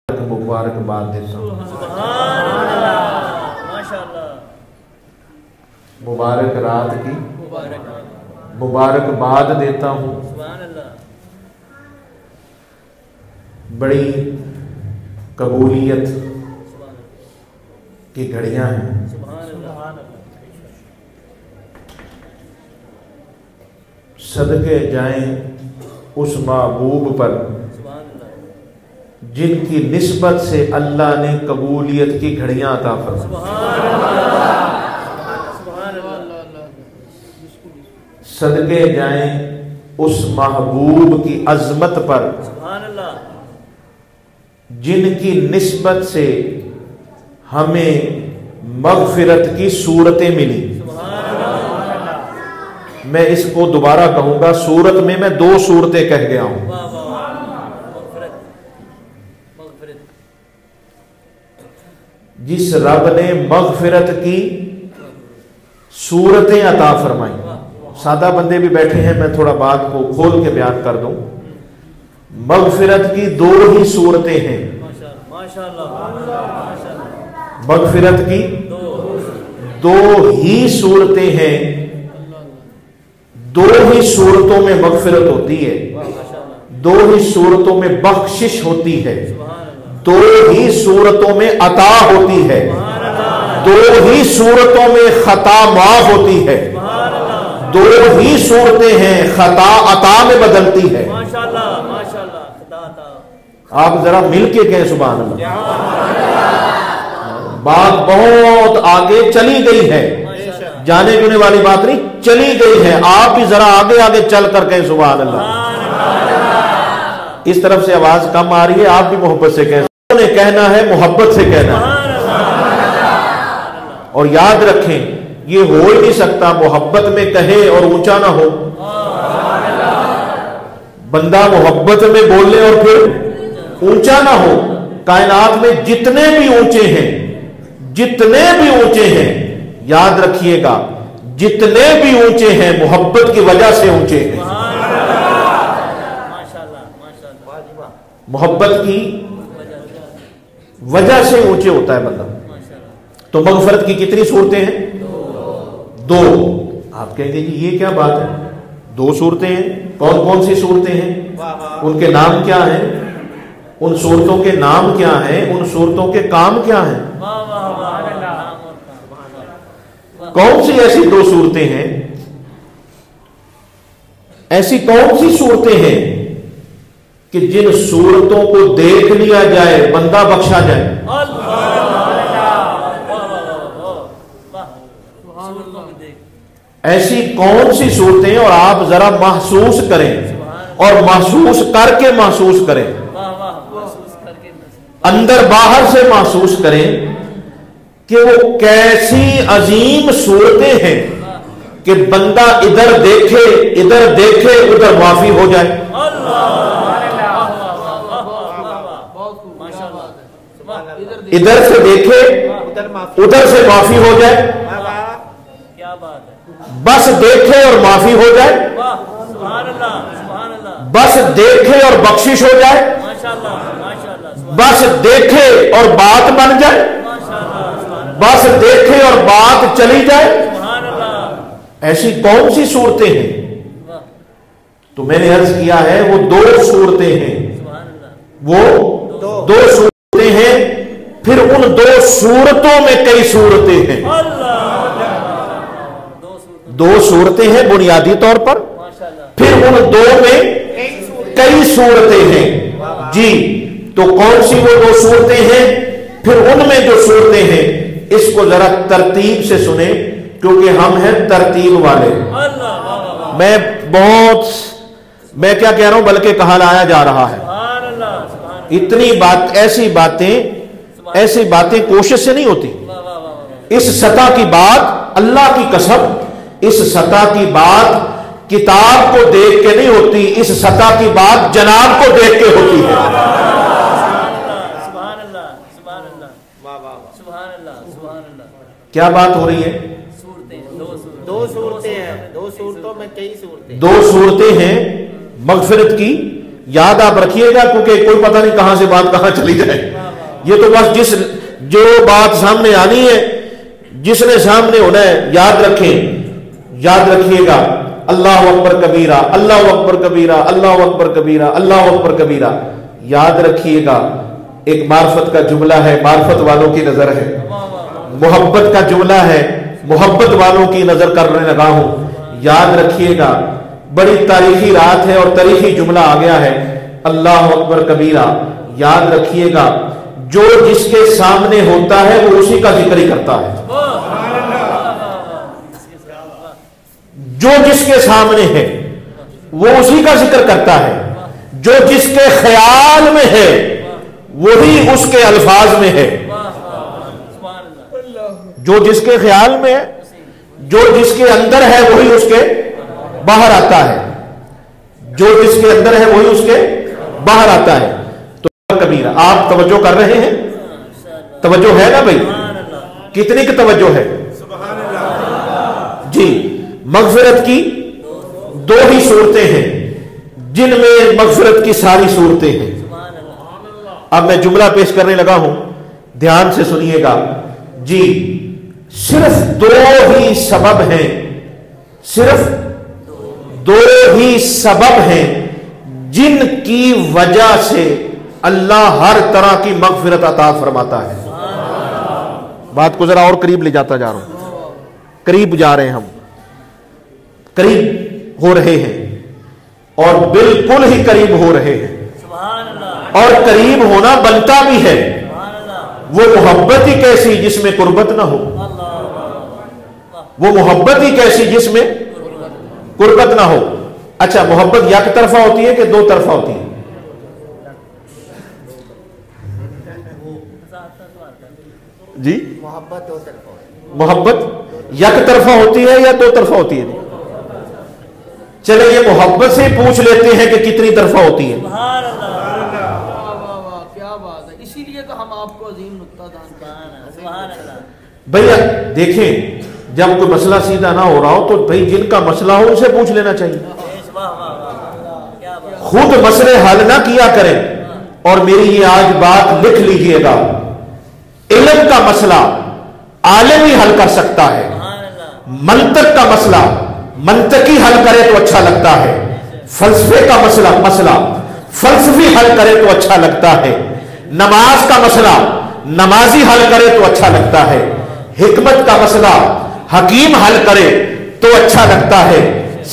मुबारकबाद देता हूँ। मुबारक रात की मुबारकबाद देता हूँ। बड़ी कबूलियत की घड़ियाँ हैं। सदके जाएं उस महबूब पर जिनकी निस्बत से अल्लाह ने कबूलियत की घड़ियां अता फरमाई। सदके जाएं उस महबूब की अजमत पर जिनकी निस्बत से हमें मगफिरत की सूरतें मिली। मैं इसको दोबारा कहूंगा, सूरत में मैं दो सूरतें कह गया हूं। जिस रब ने मगफिरत की सूरतें अता फरमाई। सादा बंदे भी बैठे हैं, मैं थोड़ा बात को खोल के बयान कर दूं। मगफिरत की दो ही सूरतें हैं। मगफिरत की दो ही सूरतें हैं। दो ही सूरतों में मगफिरत होती है, दो ही सूरतों में बख्शिश होती है, दो ही सूरतों में अता होती है, दो ही सूरतों में खता माफ होती है, दो ही सूरतें हैं खता अता में बदलती है। आप जरा मिलके कहें सुभान अल्लाह। बात बहुत आगे चली गई है, जाने जुने वाली बात नहीं, चली गई है। आप भी जरा आगे आगे चल कर कहें सुभान अल्लाह। इस तरफ से आवाज कम आ रही है, आप भी मोहब्बत से कहें। ने कहना है, मोहब्बत से कहना है। और याद रखें, ये हो ही नहीं सकता मोहब्बत में कहे और ऊंचा ना हो। बंदा मोहब्बत में बोले और फिर ऊंचा ना हो। कायनात में जितने भी ऊंचे हैं, जितने भी ऊंचे हैं, याद रखिएगा, जितने भी ऊंचे हैं मोहब्बत की वजह से ऊंचे हैं। मोहब्बत की वजह से ऊंचे होता है बंदा। तो मगफरत की कितनी सूरतें हैं? दो। आप कहेंगे जी ये क्या बात है, दो सूरतें हैं? कौन कौन सी सूरतें हैं, उनके नाम क्या हैं, उन सूरतों के नाम क्या हैं, उन सूरतों के काम क्या हैं? कौन सी ऐसी दो सूरतें हैं, ऐसी कौन सी सूरतें हैं कि जिन सूरतों को देख लिया जाए बंदा बख्शा जाए? ऐसी कौन सी सूरतें? और आप जरा महसूस करें, और महसूस करके महसूस करें, अंदर बाहर से महसूस करें कि वो कैसी अजीम सूरतें हैं कि बंदा इधर देखे उधर माफी हो जाए। इधर से देखे उधर से माफी हो जाए। क्या बात है। बस देखे और माफी हो जाए, बस देखे और बख्शिश हो जाए, बस देखे और बात बन जाए, बस देखे और बात चली जाए। ऐसी कौन सी सूरतें हैं? तो मैंने अर्ज किया है वो दो सूरतें हैं, वो दो सूरतें हैं। फिर उन दो सूरतों में कई सूरतें हैं। दो सूरतें हैं बुनियादी तौर पर, फिर उन दो में कई सूरतें हैं। जी, तो कौन सी वो दो सूरतें हैं, फिर उनमें जो सूरतें हैं, इसको जरा तरतीब से सुने, क्योंकि हम हैं तरतीब वाले। मैं क्या कह रहा हूं, बल्कि कहा लाया जा रहा है। इतनी बात, ऐसी बातें कोशिश से नहीं होती। इस सतह की बात, अल्लाह की कसम, इस सतह की बात किताब को देख के नहीं होती, इस सतह की बात जनाब को देख के होती है। क्या बात हो रही है? दो सूरतें हैं, दो सूरतों में कई सूरतें, दो सूरतें हैं मगफिरत की, یاد آپ رکھیے گا، کیونکہ کوئی پتہ نہیں کہاں سے بات کہاں چلی جائے. یہ تو بس جو بات سامنے آنی ہے، جس نے سامنے ہونا ہے، یاد رکھیے گا. اللہ اکبر کبیرہ، اللہ اکبر کبیرہ، اللہ اکبر کبیرہ، اللہ اکبر کبیرہ. یاد رکھیے گا ایک معرفت کا جملہ ہے، معرفت والوں کی نظر ہے. محبت کا جملہ ہے، محبت والوں کی نظر کرنے لگا ہوں. یاد رکھیے گا بڑی تاریخی رات ہے اور تاریخی جملہ آ گیا ہے، اللہ اکبر کبیرہ. یاد رکھیے گا جو جس کے سامنے ہوتا ہے وہ اسی کا ذکر ہی کرتا ہے. جو جس کے سامنے ہے وہ اسی کا ذکر کرتا ہے. جو جس کے خیال میں ہے وہی اس کے الفاظ میں ہے. جو جس کے خیال میں ہے، جو جس کے اندر ہے وہی اس کے باہر آتا ہے. جو جس کے اندر ہے وہی اس کے باہر آتا ہے. تو کبیرہ آپ توجہ کر رہے ہیں؟ توجہ ہے نا بھائی؟ کتنی کی توجہ ہے؟ جی، مغفرت کی دو ہی صورتیں ہیں جن میں مغفرت کی ساری صورتیں ہیں. اب میں جملہ پیش کرنے لگا ہوں، دھیان سے سنیے گا. جی، صرف دو ہی سبب ہیں، صرف دو ہی سبب ہیں جن کی وجہ سے اللہ ہر طرح کی مغفرت عطا فرماتا ہے. بات کو ذرا اور قریب لے جاتا جا رہا ہوں، قریب جا رہے ہیں، ہم قریب ہو رہے ہیں اور بالکل ہی قریب ہو رہے ہیں. اور قریب ہونا بنتا بھی ہے. وہ محبت ہی کیسی جس میں قربت نہ ہو، وہ محبت ہی کیسی جس میں قربت نہ ہو. اچھا، محبت یک طرفہ ہوتی ہے کہ دو طرفہ ہوتی ہے؟ جی، محبت یک طرفہ ہوتی ہے یا دو طرفہ ہوتی ہے؟ چلے یہ محبت سے پوچھ لیتے ہیں کہ کتنی طرفہ ہوتی ہے. کیا بات ہے، اسی لیے تو ہم آپ کو عظیم نقطہ دان. بھئی دیکھیں، جب کوئی مسئلہ سیدھا نہ ہو رہا ہو تو بھئی جن کا مسئلہ ہو ان سے پوچھ لینا چاہیے. خود مسئلے حل نہ کیا کریں. اور میری یہ آج بات لکھ لیجئے گا، علم کا مسئلہ عالم ہی حل کر سکتا ہے. منطق کا مسئلہ منطقی حل کرے تو اچھا لگتا ہے. فلسفے کا مسئلہ فلسفی حل کرے تو اچھا لگتا ہے. نماز کا مسئلہ نمازی حل کرے تو اچھا لگتا ہے. حکمت کا مسئلہ حکیم حل کرے تو اچھا لگتا ہے.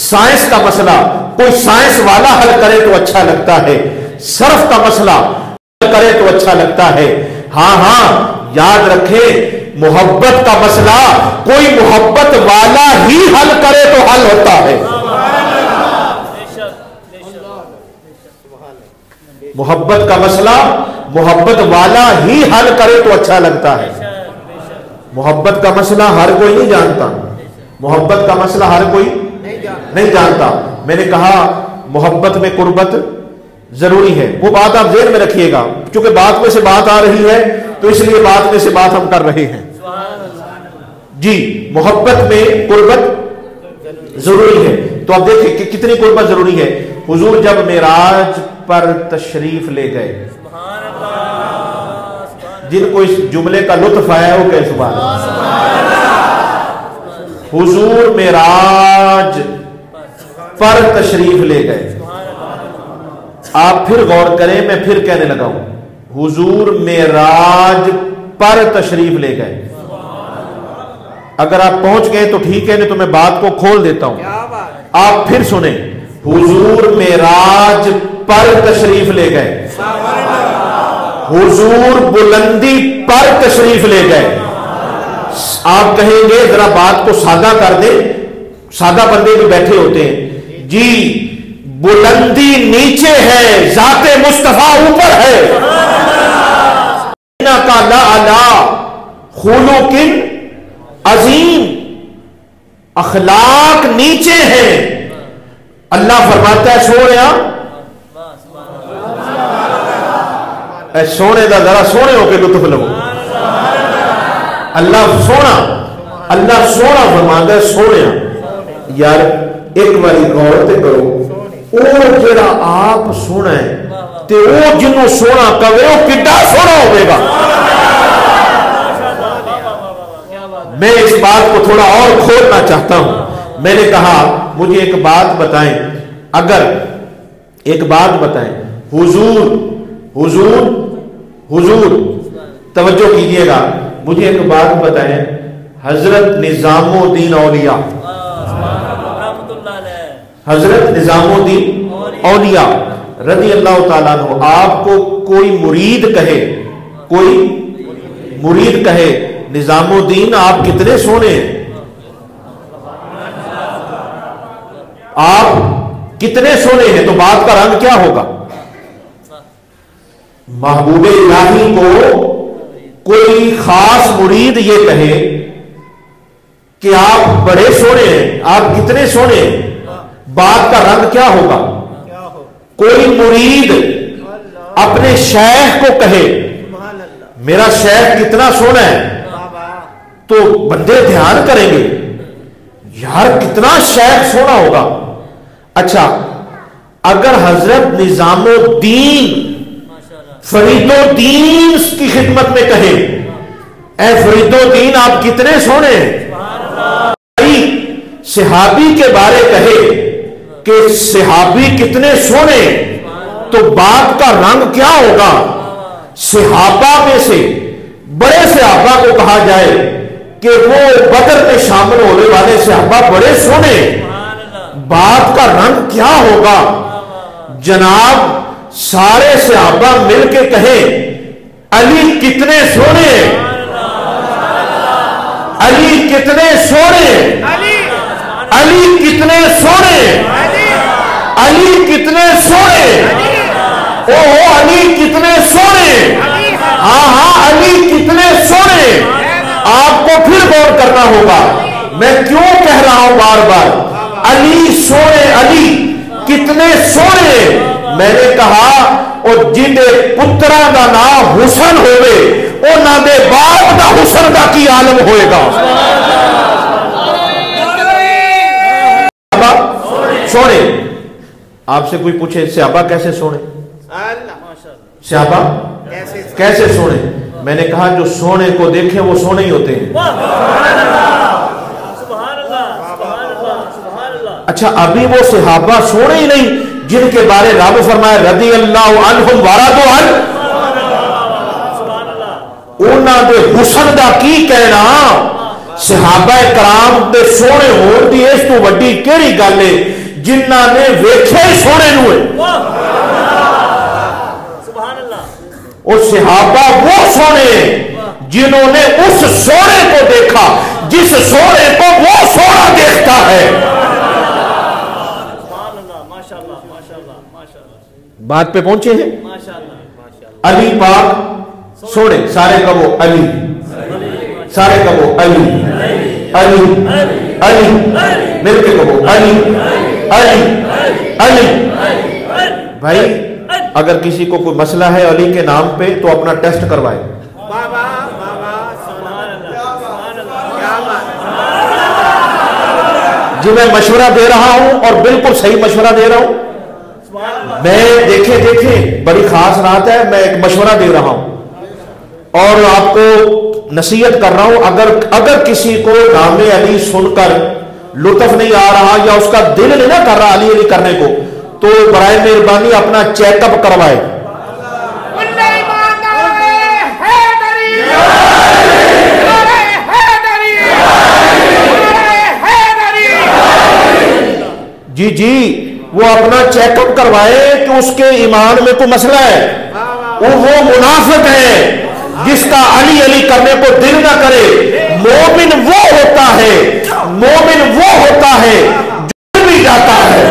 سائنس کا مسئلہ کوئی سائنس والا حل کرے تو اچھا لگتا ہے. صرف کا مسئلہ حل کرے تو اچھا لگتا ہے. ہاں یاد رکھیں، محبت کا مسئلہ کوئی محبت والا ہی حل کرے تو حل ہوتا ہے. محبت کا مسئلہ محبت والا ہی حل کرے تو اچھا لگتا ہے. محبت کا مسئلہ ہر کوئی نہیں جانتا. محبت کا مسئلہ ہر کوئی نہیں جانتا. میں نے کہا محبت میں قربت ضروری ہے. وہ بات آپ ذہن میں رکھیے گا، کیونکہ بات میں سے بات آ رہی ہے تو اس لیے بات میں سے بات ہم کر رہے ہیں. جی، محبت میں قربت ضروری ہے. تو اب دیکھیں کہ کتنی قربت ضروری ہے. حضور جب معراج پر تشریف لے گئے، جن کو اس جملے کا لطف آیا وہ کہے سبحان اللہ. حضور معراج پر تشریف لے گئے. آپ پھر غور کریں، میں پھر کہنے لگا ہوں، حضور معراج پر تشریف لے گئے. اگر آپ پہنچ گئے تو ٹھیک ہے، نہیں تو میں بات کو کھول دیتا ہوں. آپ پھر سنیں، حضور معراج پر تشریف لے گئے. حضور بلندی پر تشریف لے گئے. آپ کہیں گے ذرا بات کو سادہ کر دیں، سادہ بندے بھی بیٹھے ہوتے ہیں. جی، بلندی نیچے ہے، ذات مصطفیٰ اوپر ہے. کا لعلی خلق عظیم، اخلاق نیچے ہیں. اللہ فرماتا ہے سونیا، اے سونے دا ذرا سونے ہو کے لطف لو. اللہ سونا فرماتا ہے سونیا. یار ایک باری غور تے کرو، وہ جڑا آپ سونا ہے تے وہ جنوں سونا کہے وہ کڈا سونا ہوگا. میں اس بات کو تھوڑا اور کھولنا چاہتا ہوں. میں نے کہا مجھے ایک بات بتائیں, اگر ایک بات بتائیں, حضور توجہ کیجئے گا, مجھے ایک بات بتائیں, حضرت نظام الدین اولیاء, حضرت نظام الدین اولیاء رضی اللہ تعالیٰ عنہ, آپ کو کوئی مرید کہے نظام الدین آپ کتنے سونے ہیں, آپ کتنے سونے ہیں, تو بات کا رنگ کیا ہوگا؟ محبوب الہی کو کوئی خاص مرید یہ کہے کہ آپ بڑے سونے ہیں, آپ کتنے سونے ہیں, بات کا رنگ کیا ہوگا؟ کوئی مرید اپنے شیخ کو کہے میرا شیخ کتنا سونا ہے, تو بندے دھیان کریں گے یار کتنا شیخ سونا ہوگا. اچھا اگر حضرت نظام الدین فرید الدین کی خدمت میں کہے اے فرید الدین آپ کتنے سونے ہیں, صحابی کے بارے کہے کہ صحابی کتنے سونے, تو بات کا رنگ کیا ہوگا؟ صحابہ میں سے بڑے صحابہ کو کہا جائے کہ وہ بدر میں شامل ہونے والے صحابہ بڑے سونے, بات کا رنگ کیا ہوگا؟ جناب سارے صحابہ مل کے کہیں علی کتنے سونے, علی کتنے سونے, علی کتنے سونے, علی کتنے سونے, او علی کتنے سونے, ہاں علی کتنے سونے. آپ کو پھر غور کرنا ہوگا, میں کیوں کہہ رہا ہوں بار بار علی سونے, علی کتنے سونے. میں نے کہا اور جن پترا دا نام حسن ہوئے انہاں دے باپ دا حسن دا کی عالم ہوئے گا. سونے, آپ سے کوئی پوچھے صحابہ کیسے سونے, صحابہ کیسے سونے, میں نے کہا جو سونے کو دیکھیں وہ سونے ہی ہوتے ہیں. اچھا ابھی وہ صحابہ سونے ہی نہیں جن کے بارے رب فرمائے رضی اللہ عنہم ورضوا عنہ, انہاں دے حسن دا کی کہنا, صحابہ کرام دے سونے ہون دی اس تو وڈی کیڑی گل ہے جنہاں نے ویکھے سونے نو ہے. اور صحابہ وہ سونے جنہوں نے اس سونے کو دیکھا جس سونے کو وہ سونا دیکھتا ہے. بات پہ پہنچے ہیں. علی پاک سونے, سارے کہو علی, سارے کہو علی, علی علی, مل کے کہو علی علی علی. بھائی اگر کسی کو کوئی مسئلہ ہے علی کے نام پہ تو اپنا ٹیسٹ کروائے. جی میں مشورہ دے رہا ہوں اور بالکل صحیح مشورہ دے رہا ہوں. میں دیکھیں بڑی خاص رات ہے, میں ایک مشورہ دے رہا ہوں اور آپ کو نصیحت کر رہا ہوں. اگر کسی کو نام علی سن کر لطف نہیں آ رہا یا اس کا دل نہیں نہ کر رہا علی علی کرنے کو, تو برائے مہربانی اپنا چیک اپ کروائے. جی وہ اپنا چیک اپ کروائے کہ اس کے ایمان میں کوئی مسئلہ ہے. وہ منافق ہے جس کا علی علی کرنے کو دل نہ کرے. مومن وہ ہوتا ہے, مومن وہ ہوتا ہے جو بھی جاتا ہے.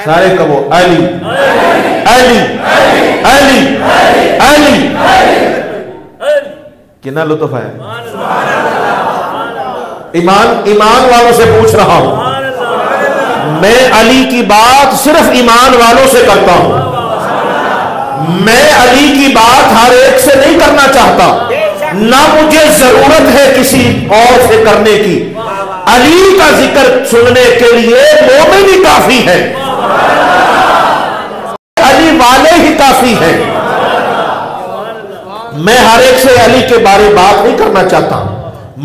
سارے کہو علی علی علی علی. کتنا لطف ہے. ایمان والوں سے پوچھ رہا ہوں, میں علی کی بات صرف ایمان والوں سے کرتا ہوں. میں علی کی بات ہر ایک سے نہیں کرنا چاہتا، نہ مجھے ضرورت ہے کسی اور سے کرنے کی۔ علی کا ذکر سننے کے لیے مومن ہی کافی ہے، علی والے ہی کافی ہیں۔ میں ہر ایک سے علی کے بارے بات نہیں کرنا چاہتا،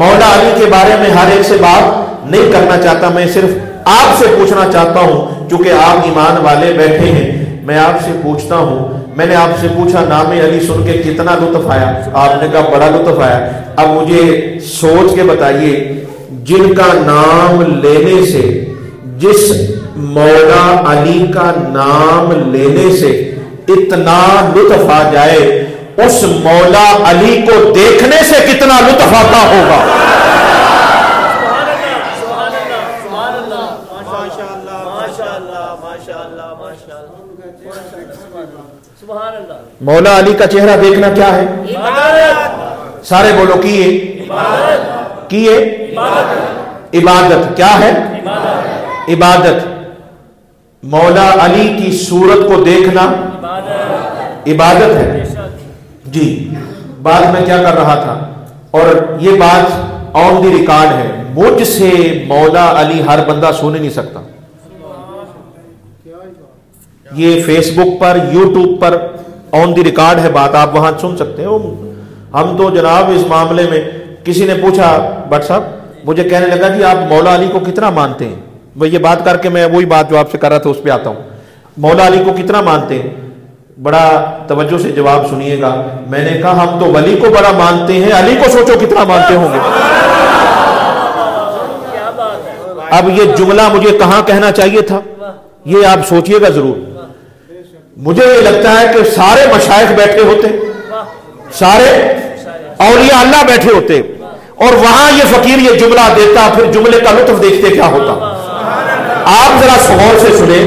مولا علی کے بارے میں ہر ایک سے بات نہیں کرنا چاہتا۔ میں صرف آپ سے پوچھنا چاہتا ہوں، چونکہ آپ ایمان والے بیٹھے ہیں، میں آپ سے پوچھتا ہوں، میں نے آپ سے پوچھا نام علی سن کے کتنا لطف آیا؟ آپ نے کہا بڑا لطف آیا۔ اب مجھے سوچ کے بتائیے، جن کا نام لینے سے، جس مولا علی کا نام لینے سے اتنا لطف آ جائے، اس مولا علی کو دیکھنے سے کتنا لطف آتا ہوگا؟ مولا علی کا چہرہ دیکھنا کیا ہے؟ سارے بولو کیے کیے عبادت کیا ہے؟ عبادت۔ مولا علی کی صورت کو دیکھنا عبادت ہے۔ جی بات میں کیا کر رہا تھا، اور یہ بات آن دی ریکارڈ ہے، مجھ سے مولا علی ہر بندہ سن نہیں سکتا۔ یہ فیس بک پر، یوٹیوب پر آن دی ریکارڈ ہے بات، آپ وہاں سن سکتے ہیں۔ ہم تو جناب اس معاملے میں، کسی نے پوچھا بٹ صاحب، مجھے کہنے لگا کہ آپ مولا علی کو کتنا مانتے ہیں؟ وہ یہ بات کر کے میں وہی بات جو آپ سے کر رہا تھا اس پہ آتا ہوں، مولا علی کو کتنا مانتے ہیں؟ بڑا توجہ سے جواب سنیے گا۔ میں نے کہا ہم تو ولی کو بڑا مانتے ہیں، علی کو سوچو کتنا مانتے ہوں گے۔ اب یہ جملہ مجھے کہاں کہنا چاہیے تھا، یہ آپ سوچئے گا ضرور۔ مجھے یہ لگتا ہے کہ سارے مشائخ بیٹھے ہوتے، سارے اولیاء اللہ بیٹھے ہوتے، اور وہاں یہ فقیر یہ جملہ دیتا، پھر جملے کا لطف دیکھتے کیا ہوتا۔ آپ ذرا غور سے سنیں۔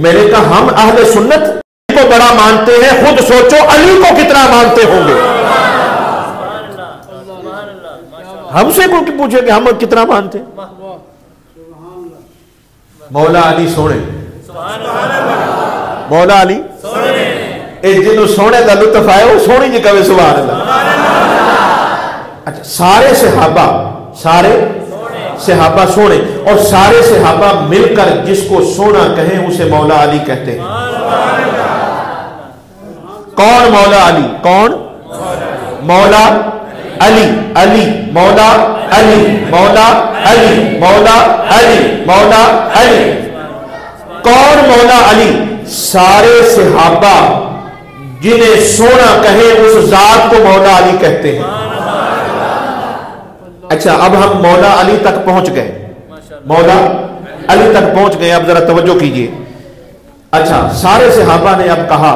میں نے کہا ہم اہل سنت کو بڑا مانتے ہیں، خود سوچو علی کو کتنا مانتے ہوں گے۔ ہم سے کوئی پوچھے کہ ہم کتنا مانتے ہیں؟ مولا علی سونے، مولا علی جنہوں سونے کا لطف آئے وہ سونی جی کہے سبحان اللہ۔ اچھا سارے صحابہ سونے، اور سارے صحابہ مل کر جس کو سونا کہیں اسے مولا علی کہتے ہیں۔ کون مولا علی؟ کون؟ مولا علی، علی مولا علی، مولا علی، مولا علی، مولا علی۔ کون مولا علی؟ سارے صحابہ جنہیں سونا کہے اس ذات کو مولا علی کہتے ہیں۔ اچھا اب ہم مولا علی تک پہنچ گئے، مولا علی تک پہنچ گئے، اب ذرا توجہ کیجئے۔ اچھا سارے صحابہ نے اب کہا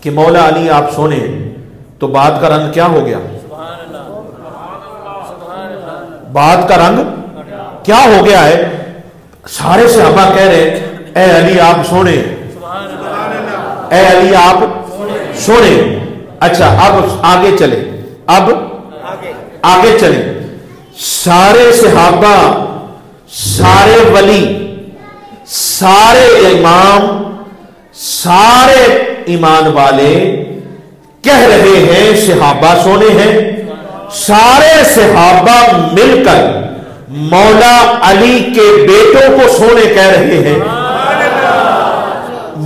کہ مولا علی آپ سونے، تو بات کا رنگ کیا ہو گیا؟ بات کا رنگ کیا ہو گیا ہے؟ سارے صحابہ کہہ رہے اے علی آپ سونے، اے علی آپ سونے۔ اچھا اب آگے چلے، اب آگے چلے۔ سارے صحابہ، سارے ولی، سارے امام، سارے ایمان والے کہہ رہے ہیں صحابہ سونے ہیں۔ سارے صحابہ مل کر مولا علی کے بیٹوں کو سونے کہہ رہے ہیں،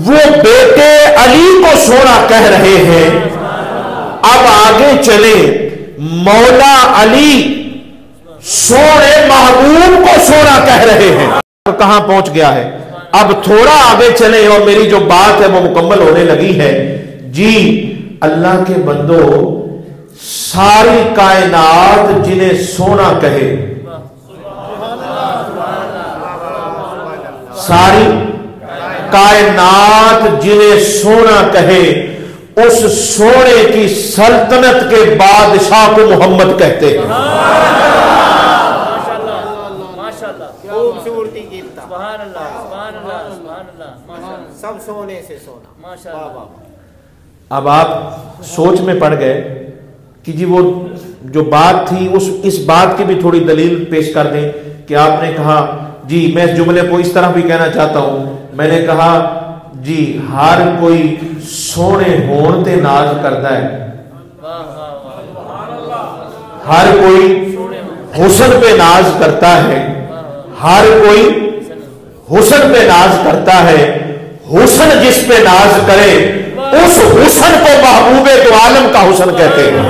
وہ بیٹے علی کو سونا کہہ رہے ہیں۔ اب آگے چلے، مولا علی سونے محبوب کو سونا کہہ رہے ہیں۔ کہاں پہنچ گیا ہے؟ اب تھوڑا آگے چلے اور میری جو بات ہے وہ مکمل ہونے لگی ہے۔ جی اللہ کے بندو، ساری کائنات جنہیں سونا کہے، ساری کائنات جنہیں سونا کہے، اس سونے کی سلطنت کے بادشاہ کو محمد کہتے ہیں۔ خوبصورتی کی سبحان اللہ، سبحان اللہ، سبحان اللہ، سب سونے سے سونا۔ اب آپ سوچ میں پڑ گئے کہ جی وہ جو بات تھی اس بات کی بھی تھوڑی دلیل پیش کر دیں کہ آپ نے کہا جی میں اس جملے کو اس طرح بھی کہنا چاہتا ہوں، میں نے کہا جی ہر کوئی سونے ہون تے ناز کرتا ہے، ہر کوئی حسن پہ ناز کرتا ہے، ہر کوئی حسن پہ ناز کرتا ہے، حسن جس پہ ناز کرے اس حسن کو محبوب تو عالم کا حسن کہتے ہیں۔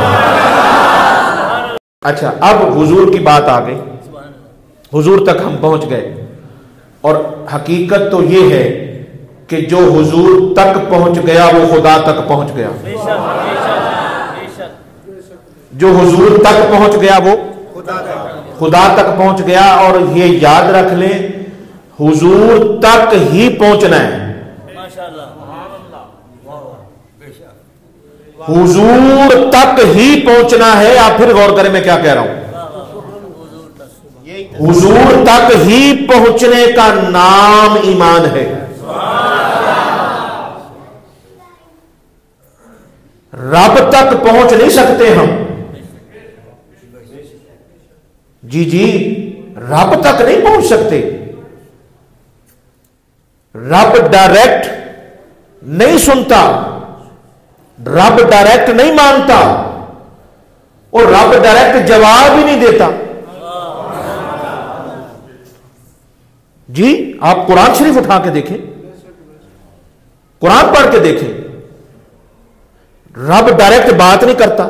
اچھا اب حضور کی بات آ گئی، حضور تک ہم پہنچ گئے، اور حقیقت تو یہ ہے کہ جو حضور تک پہنچ گیا وہ خدا تک پہنچ گیا، جو حضور تک پہنچ گیا وہ خدا تک پہنچ گیا۔ اور یہ یاد رکھ لیں حضور تک ہی پہنچنا ہے، حضور تک ہی پہنچنا ہے۔ آپ پھر غور کریں میں کیا کہہ رہا ہوں، حضور تک ہی پہنچنے کا نام ایمان ہے۔ رب تک پہنچ نہیں سکتے ہم، جی رب تک نہیں پہنچ سکتے، رب ڈائریکٹ نہیں سنتا، رب ڈائریکٹ نہیں مانتا، اور رب ڈائریکٹ جواب ہی نہیں دیتا۔ جی آپ قرآن شریف اٹھا کے دیکھیں، قرآن پڑھ کے دیکھیں، رب ڈائریکٹ بات نہیں کرتا۔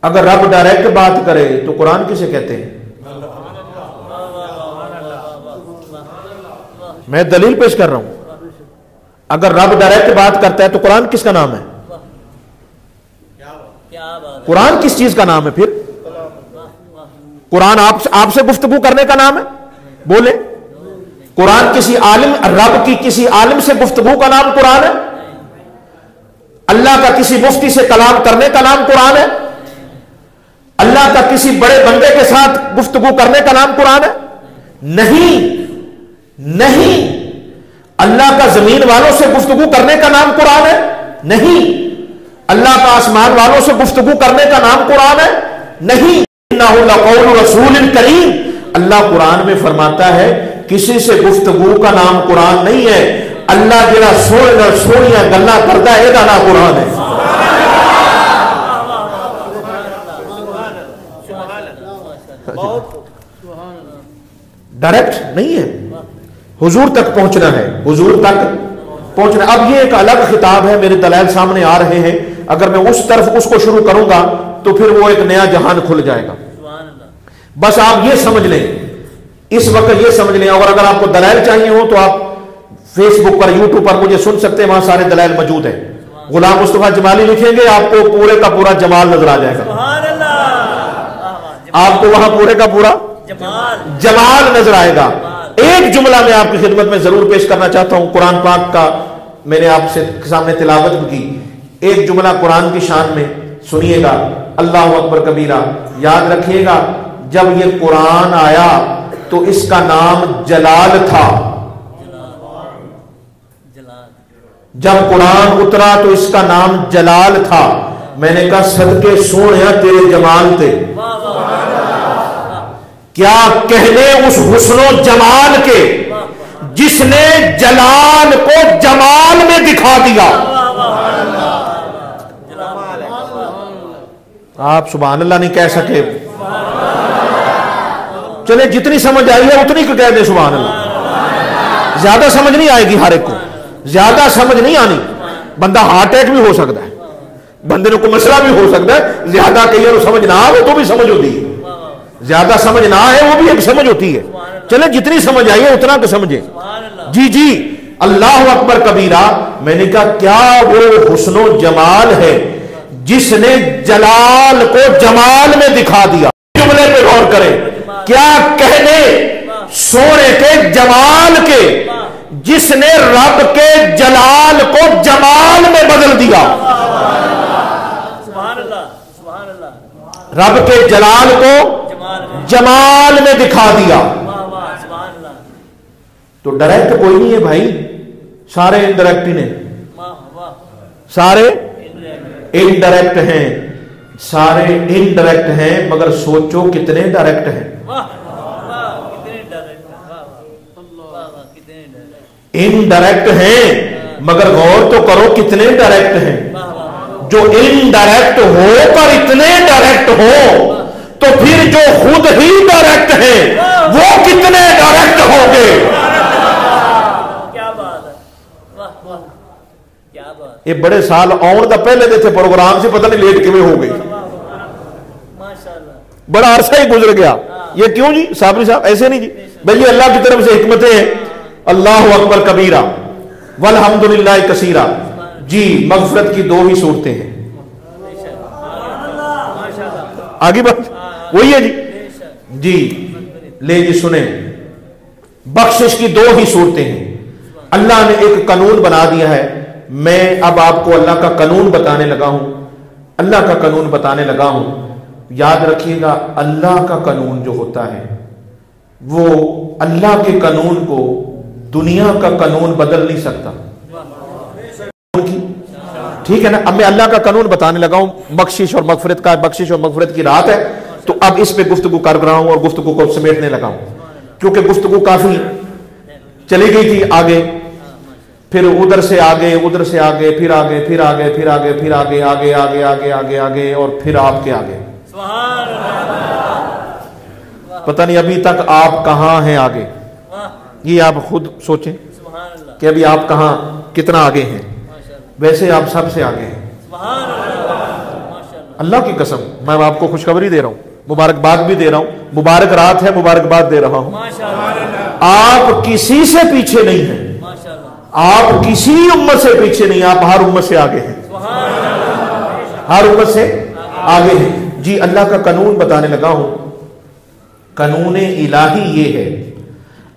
اگر رب ڈائریکٹ بات کرے تو قرآن کسے کہتے ہیں؟ میں دلیل پیش کر رہا ہوں، اگر رب ڈائریکٹ بات کرتا ہے تو قرآن کس کا نام ہے؟ قرآن کس چیز کا نام ہے پھر؟ قرآن آپ سے گفتگو کرنے کا نام ہے؟ بولے قرآن کسی عالم، رب کی کسی عالم سے گفتگو کا نام قرآن ہے؟ اللہ کا کسی مفتی سے کلام کرنے کا نام قرآن ہے؟ اللہ کا کسی بڑے بندے کے ساتھ گفتگو کرنے کا نام قرآن ہے؟ نہیں۔ اللہ کا زمین والوں سے گفتگو کرنے کا نام قرآن ہے؟ نہیں۔ اللہ کا آسمان والوں سے گفتگو کرنے کا نام قرآن ہے؟ نہیں۔ انہ لقول رسول کریم، اللہ قرآن میں فرماتا ہے کسی سے گفتگو کا نام قرآن نہیں ہے، اللہ جڑا سوہنیاں گلاں کردا ہے دا نام قرآن ہے۔ ڈائریکٹ نہیں ہے، حضور تک پہنچنا ہے، حضور تک پہنچنا۔ اب یہ ایک الگ خطاب ہے، میرے دلائل سامنے آ رہے ہیں، اگر میں اس طرف اس کو شروع کروں گا تو پھر وہ ایک نیا جہان کھل جائے گا۔ بس آپ یہ سمجھ لیں، اس وقت یہ سمجھ لیں، اور اگر آپ کو دلائل چاہیے ہو تو آپ فیس بک پر، یوٹیوب پر مجھے سن سکتے ہیں، وہاں سارے دلائل موجود ہیں۔ غلام مصطفیٰ جمالی لکھیں گے، آپ کو پورے کا پورا جمال نظر آ جائے گا، آپ کو وہاں پورے کا پورا جمال نظر آئے گا۔ ایک جملہ میں آپ کی خدمت میں ضرور پیش کرنا چاہتا ہوں، قرآن پاک کا میں نے آپ سے سامنے تلاوت بھی کی، ایک جملہ قرآن کی شان میں سنیے گا، اللہ اکبر کبیرہ۔ یاد رکھیے گا جب یہ قرآن آیا تو اس کا نام جلال تھا، جب قرآن اترا تو اس کا نام جلال تھا۔ میں نے کہا صدقے سونیا تیرے جمال تے، کیا کہنے اس حسن و جمال کے جس نے جلال کو جمال میں دکھا دیا۔ آپ سبحان اللہ نہیں کہہ سکے، چلے جتنی سمجھ آئی ہے اتنی کو کہہ دے سبحان اللہ، زیادہ سمجھ نہیں آئے گی، ہر ایک کو زیادہ سمجھ نہیں آنی۔ بندہ ہارٹ اٹیک بھی ہو سکتا ہے، بندے کو مسئلہ بھی ہو سکتا ہے، زیادہ کہیں سمجھ نہ آئے تو بھی سمجھ ہوتی ہے، زیادہ سمجھ نہ آئے وہ بھی ایک سمجھ ہوتی ہے۔ چلے جتنی سمجھ آئی ہے اتنا تو سمجھے۔ جی اللہ اکبر کبیرہ۔ میں نے کہا کیا وہ حسن و جمال ہے جس نے جلال کو جمال میں دکھا دیا۔ جملے پہ غور کریں، کیا کہنے سونے کے جمال کے جس نے رب کے جلال کو جمال میں بدل دیا۔ رب کے جلال کو جمال میں دکھا دیا۔ تو ڈائریکٹ کوئی نہیں ہے بھائی، سارے انڈائریکٹ ہی نے، سارے انڈائریکٹ ہیں، سارے انڈائریکٹ ہیں، مگر سوچو کتنے ڈائریکٹ ہیں۔ انڈائریکٹ ہیں मगर गौर तो करो कितने डायरेक्ट हैं। जो इनडायरेक्ट हो कर इतने डायरेक्ट हो तो फिर जो खुद ही डायरेक्ट है वो कितने डायरेक्ट होंगे। क्या बात है, वाह वाह, क्या बात, ये बड़े साल आने का पहले दे थे प्रोग्राम से पता नहीं लेट किवें हो गई, माशाल्लाह, बड़ा अरसा ही गुजर गया। ये क्यों जी साबरी साहब, ऐसे नहीं जी भाई, अल्लाह की तरफ से हिकमतें हैं। अल्लाहु अकबर कबीरा वल्हम्दुलिल्लाह कसीरा। जी मगफरत की दो ही सूरतें हैं। आगे बात वही है जी। जी ले जी सुने, बख्शिश की दो ही सूरतें हैं। अल्लाह ने एक कानून बना दिया है। मैं अब आपको अल्लाह का कानून बताने लगा हूं, अल्लाह का कानून बताने लगा हूं। याद रखिएगा, अल्लाह का कानून जो होता है वो अल्लाह के कानून को दुनिया का कानून बदल नहीं सकता। ठीक है ना। अब मैं अल्लाह का कानून बताने लगा हूं, बख्शिश और मगफरत का। बख्शिश और मगफरत की रात है तो अब इस पे गुफ्तगू कर रहा हूं और गुफ्तगू को समेटने लगा हूं, क्योंकि गुफ्तगू काफी चली गई थी आगे, फिर उधर से आगे, उधर से आगे, फिर आगे, फिर आगे, फिर आगे, फिर आगे, आगे आगे आगे आगे आगे और फिर आपके आगे। पता नहीं अभी तक आप कहां हैं आगे, ये आप खुद सोचें कि अभी आप कहां कितना आगे हैं। वैसे आप सबसे आगे हैं, अल्लाह की कसम। मैं आपको खुशखबरी दे रहा हूं, मुबारकबाद भी दे रहा हूं। मुबारक रात है, मुबारकबाद दे रहा हूं। आप किसी से पीछे नहीं हैं, आप किसी उम्मत से पीछे नहीं, आप हर उम्मत से आगे हैं, हर उम्मत से आगे हैं। जी अल्लाह का कानून बताने लगा हूं। कानून इलाही ये है,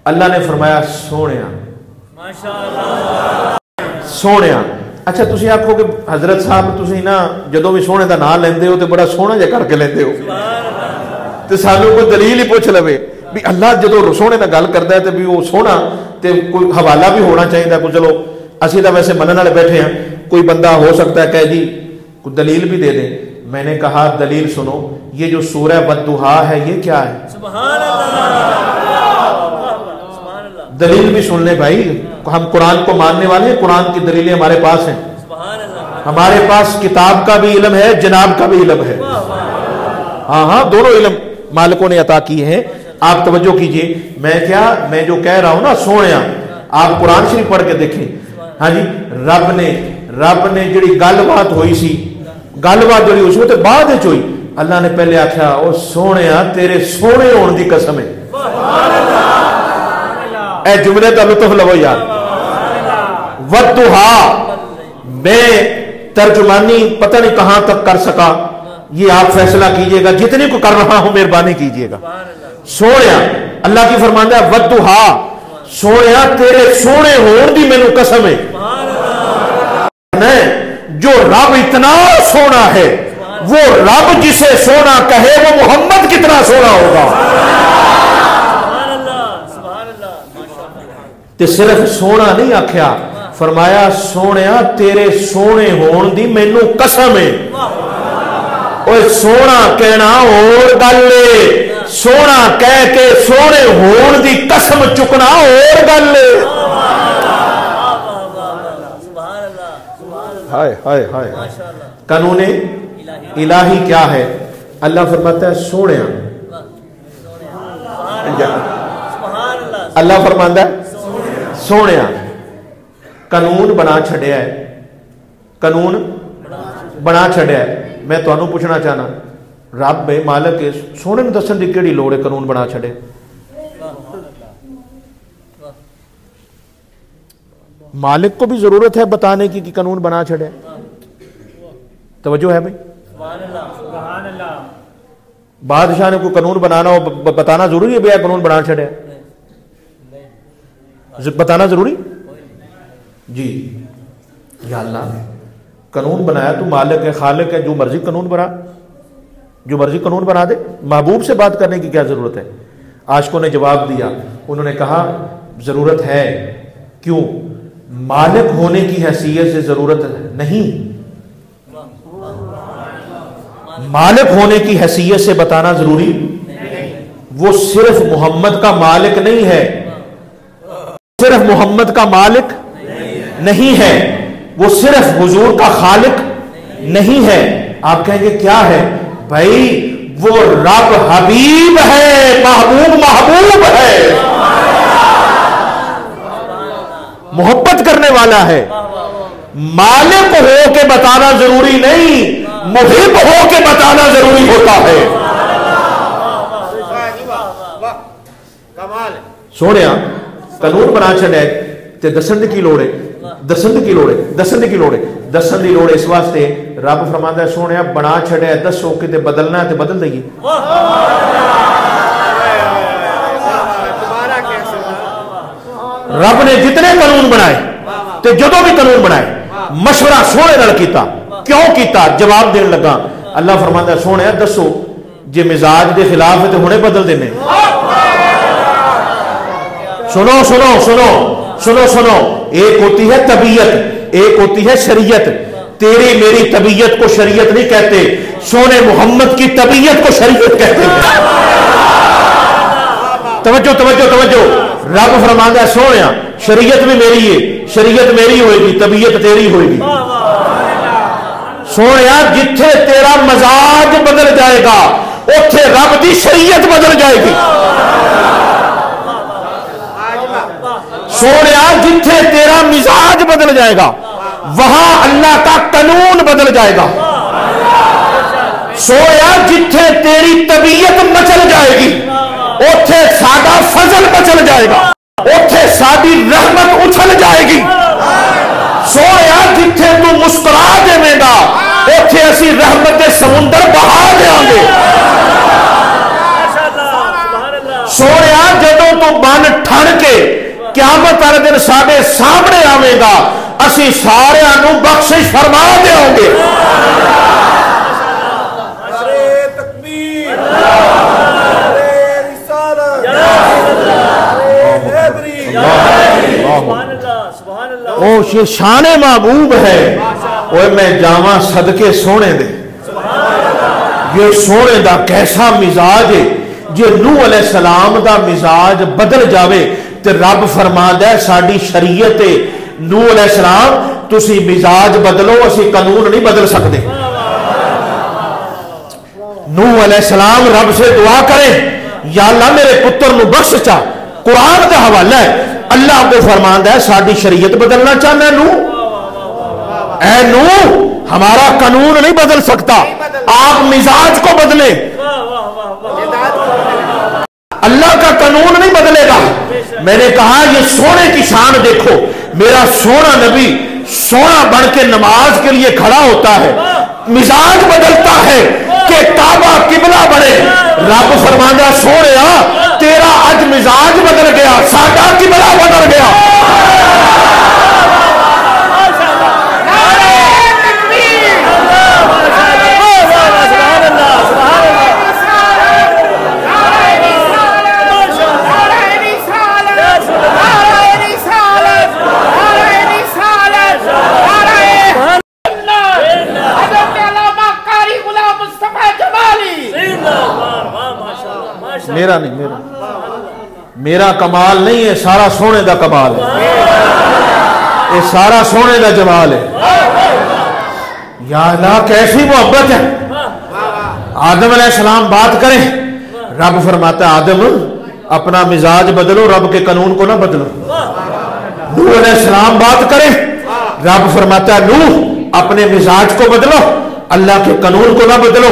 अल्लाह ने फरमाया सोनिया, सोनिया। अच्छा तुसी आखोगे हजरत साहब तुसी ना जदों भी सोने का नाम लेंदे हो तो बड़ा सोहना जिहा करके लेंदे हो, तो सानू कोई दलील ही पूछ लवे भी अल्लाह जदों सोने का गल करता है तो भी वो सोहना ते कोई हवाला भी होना चाहिए। कोई चलो असी तो वैसे मनन वाले बैठे हैं, कोई बंदा हो सकता है कह जी कोई दलील भी दे दे। मैंने कहा दलील सुनो, ये जो सूरह बद्दुहा है ये क्या है? दलील भी सुन ले भाई, हम कुरान को मानने वाले हैं, कुरान की दलीलें हमारे पास हैं, हमारे पास किताब का भी इल्म है, जनाब का भी इल्म है। हाँ हाँ दोनों इल्म मालिकों ने अता किए हैं। आप तवज्जो कीजिए, मैं जो कह रहा हूं ना सोनिया, आप कुरान शरीफ पढ़ के देखें। हाँ जी रब ने जी गलबात हुई सी, गलबात जी हुई तो बाद हुई, अल्लाह ने पहले आख्या ओ सोनिया तेरे सोने होने की कसम है। ए जुमले का लुत्फ लवो यार। वद्दुहा मैं तर्जुमानी पता नहीं कहां तक कर सका, ये आप फैसला कीजिएगा, जितने को कर रहा हूं मेहरबानी कीजिएगा। सोनिया अल्लाह की फरमांदा है वद्दुहा, सोनिया तेरे सोने होने की मैनू कसम है। जो रब इतना सोना है, वो रब जिसे सोना कहे वो मोहम्मद कितना सोना होगा। ते सिर्फ सोना नहीं आख्या, फरमाया सोनिया तेरे सोने होने दी मैनू कसम है। ओए सोना कहना और गल, सोना कह के सोने होने दी कसम चुकना और गल। हाय हाय हाय। कानून इलाही क्या है? अल्लाह फरमाता है सोनिया, अल्लाह फरमाता है सोनिया कानून बना छड़िया है, कानून बना छड़िया है। मैं तुहानू पूछना चाहना, रब है मालिक है, सोने में दसन की केड़ी लोड़ है कानून बना छड़े? मालिक को भी जरूरत है बताने की कि कानून बना छड़े। तवज्जो है भाई? बादशाह ने कोई कानून बनाना हो बताना जरूरी है भैया कानून बना छड़े, बताना जरूरी जी? या अल्लाह कानून बनाया, तू मालिक है, खालिक है, जो मर्जी कानून बना, जो मर्जी कानून बना दे। महबूब से बात करने की क्या जरूरत है? आशिकों ने जवाब दिया, उन्होंने कहा जरूरत है। क्यों? मालिक होने की हैसियत से जरूरत नहीं, मालिक होने की हैसियत से बताना जरूरी। वो सिर्फ मोहम्मद का मालिक नहीं है, सिर्फ मोहम्मद का मालिक نہیں ہے, وہ صرف حضور کا خالق نہیں ہے. آپ کہیں گے کیا ہے بھائی؟ وہ رب حبیب ہے, محبوب محبوب ہے, محبت کرنے والا ہے. مالک ہو کے بتانا ضروری نہیں, محب ہو کے بتانا ضروری ہوتا ہے. سونے قانون بنا چھڑے تے دسن دی کی لوڑ ہے, دسن دی کی لوڑ ہے, دسن دی کی لوڑ ہے, دسن دی لوڑ اس واسطے رب فرماندا ہے سونے بنا چھڑے دسو کہ تے بدلنا ہے تے بدل دئیے. رب نے جتنے قانون بنائے تے جدوں بھی قانون بنائے مشورہ سونے نال کیتا. کیوں کیتا؟ جواب دین لگا. اللہ فرماندا ہے سونے دسو جے مزاج دے خلاف ہے تے ہنے بدل دینے. سنو سنو سنو سنو سنو, ایک ہوتی ہے طبیعت, ایک ہوتی ہے شریعت. تیری میری طبیعت کو شریعت نہیں کہتے, سونے محمد کی طبیعت کو شریعت کہتے ہیں. توجہ توجہ توجہ. رب فرماندا ہے سونیا شریعت بھی میری ہے, شریعت میری ہوئے گی, طبیعت تیری ہوئے گی. سونیا جتھے تیرا مزاج بدل جائے گا اوتھے رب دی شریعت بدل جائے گی. سونیا جتھے تیرا مزاج بدل جائے گا وہاں اللہ کا قانون بدل جائے گا. سونیا جتھے تیری طبیعت مچل جائے گی اوتھے ساڈا فضل مچل جائے گا, اوتھے ساڈی رحمت اچھل جائے گی. سونیا جتھے تو مسکرا دے گا اوتھے اسی رحمت دے سمندر بہا دیاں گے. سونیا جدوں تو بن ٹھن کے قیامت والے دن ساڈے سامنے آوے گا اسی سارے نو بخشش فرما دیاں گے. او یہ شان محبوب ہے. اوے میں جاواں صدقے سونے دے, یہ سونے دا کیسا مزاج ہے. جے نوح علیہ السلام دا مزاج بدل جاوے تے رب فرماندا ہے ساڈی شریعت ہے نوح علیہ السلام تسی مزاج بدلو, اسی قانون نہیں بدل سکتے. نوح علیہ السلام رب سے دعا کرے یا اللہ میرے پتر نو بخش چا. قرآن کا حوالہ ہے, اللہ کو فرماندا ہے ساڈی شریعت بدلنا چاہنا ہے نوح, اے نوح ہمارا قانون نہیں بدل سکتا, آپ مزاج کو بدلے. اللہ کا قانون نہیں بدلے گا. میں نے کہا یہ سونے کی شان دیکھو, میرا سونا نبی سونا بن کے نماز کے لیے کھڑا ہوتا ہے, مزاج بدلتا ہے کہ کعبہ قبلہ بنے. رب فرماندا سونیا تیرا اج مزاج بدل گیا, ساڈا قبلہ بدل گیا. میرا نہیں, میرا کمال نہیں ہے, سارا سونے دا کمال ہے, یہ سارا سونے دا جمال ہے. یا اللہ کیسی محبت ہے. آدم علیہ السلام بات کریں, رب فرماتا ہے آدم اپنا مزاج بدلو, رب کے قانون کو نہ بدلو. نوح علیہ السلام بات کریں, رب فرماتا ہے نوح اپنے مزاج کو بدلو, اللہ کے قانون کو نہ بدلو.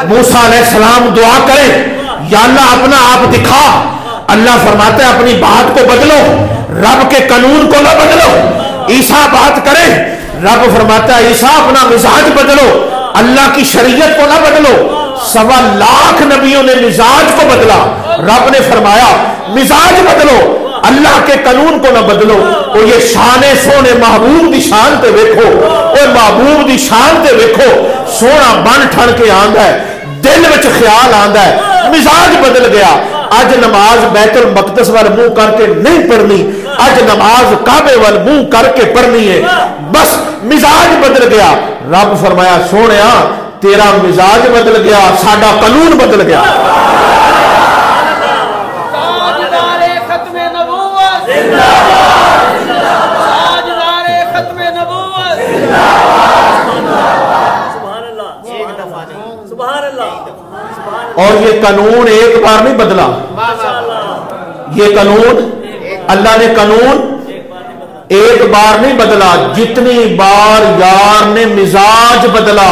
موسیٰ علیہ السلام دعا کریں یا اللہ اپنا آپ دکھا, اللہ فرماتا ہے اپنی بات کو بدلو, رب کے قانون کو نہ بدلو. عیسیٰ بات کرے, رب فرماتا ہے عیسیٰ اپنا مزاج بدلو, اللہ کی شریعت کو نہ بدلو. 1.25 لاکھ نبیوں نے مزاج کو بدلا, رب نے فرمایا مزاج بدلو, اللہ کے قانون کو نہ بدلو. اور یہ شان سونے محبوب دی شان تے ویکھو, اور محبوب دی شان تے ویکھو, سونا بن ٹھن کے آندا ہے, دل وچ خیال آندا ہے, مزاج بدل گیا. اج نماز بیت المقدس وال منہ کر کے نہیں پڑھنی, اج نماز کعبے وال منہ کر کے پڑھنی ہے, بس مزاج بدل گیا. رب فرمایا سونیا تیرا مزاج بدل گیا, ساڈا قانون بدل گیا. और ये कानून एक बार नहीं बदला, ये कानून अल्लाह ने कानून एक बार नहीं बदला, जितनी बार यार ने मिजाज बदला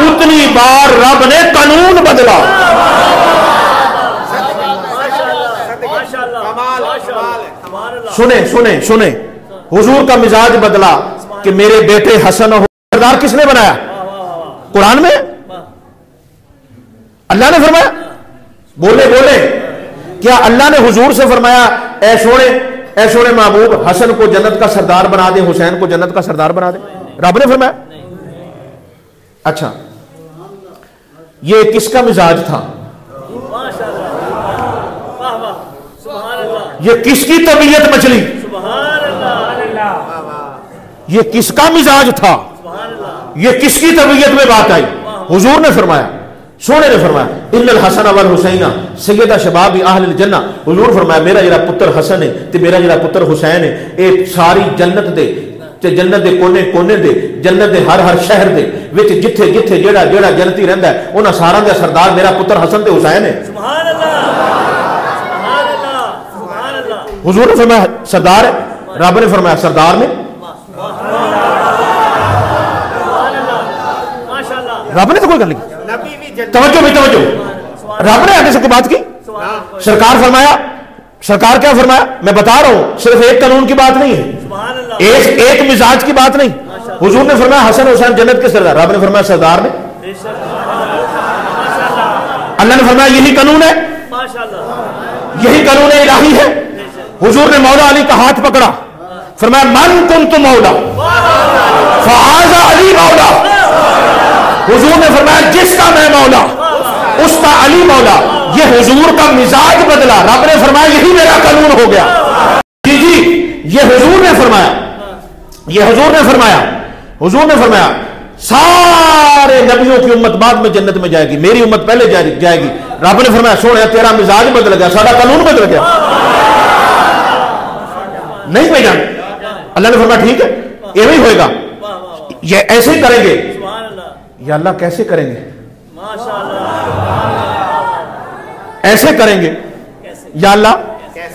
उतनी बार रब ने कानून बदला। सुने सुने सुने, हुजूर का मिजाज बदला कि मेरे बेटे हसन हो सरदार किसने बनाया? कुरान में अल्लाह ने फरमाया। बोले बोले, क्या अल्लाह ने हुजूर से फरमाया ऐ सोने महबूब हसन को जन्नत का सरदार बना दे, हुसैन को जन्नत का सरदार बना दे? रब ने फरमाया? अच्छा, ये किसका मिजाज था? ये किसकी तबीयत मचली? ये किसका मिजाज था? ये किसकी तबीयत में बात आई? हुजूर ने फरमाया, सोने ने फरमाया इन्नल हसन वल हुसैना सैयदा शबाब अहल जन्ना। हुजूर फरमाया मेरा जिहड़ा पुत्र हसन है ते मेरा जिहड़ा पुत्र हुसैन है, ये सारी जन्नत दे ते जन्नत दे कोने कोने दे जन्नत दे हर शहर दे विच जिथे जिथे जेड़ा जेड़ा जन्नती रहिंदा है उन्हां सारां दा सरदार मेरा पुत्र हसन ते हुसैन है। सुभान अल्लाह, सुभान अल्लाह, सुभान अल्लाह। हुजूर ने फरमाया सरदार है, रब ने फरमाया सरदार ने, रब ने तो कोई गल नहीं। तवज्जो भी तवज्जो, रब ने आगे से कोई बात की? सरकार फरमाया, सरकार क्या फरमाया? मैं बता रहा हूं, सिर्फ एक कानून की बात नहीं है, एक मिजाज की बात नहीं। हुजूर ने फरमाया हसन हुसैन जन्नत के सरदार, रब ने फरमाया सरदार ने, अल्लाह ने फरमाया यही कानून है, यही कानून इलाही है। हुजूर ने मौला अली का हाथ पकड़ा, फरमाया मन कुंतु मौला फहाजा अली मौला। हुजूर ने फरमाया जिसका मैं मौला उसका अली मौला। ये हुजूर का मिजाज बदला, रब ने फरमाया यही मेरा कानून हो गया। जी जी, ये हुजूर ने फरमाया, ये हुजूर ने फरमाया, हुजूर ने फरमाया सारे नबियों की उम्मत बाद में जन्नत में जाएगी, मेरी उम्मत पहले जाएगी। रब ने फरमाया सोने तेरा मिजाज बदल गया, सारा कानून बदल गया। नहीं भाई जान, अल्लाह ने फरमाया ठीक है ये भी होएगा, ये ऐसे ही करेंगे। या अल्लाह कैसे करेंगे? ऐसे करेंगे या अल्लाह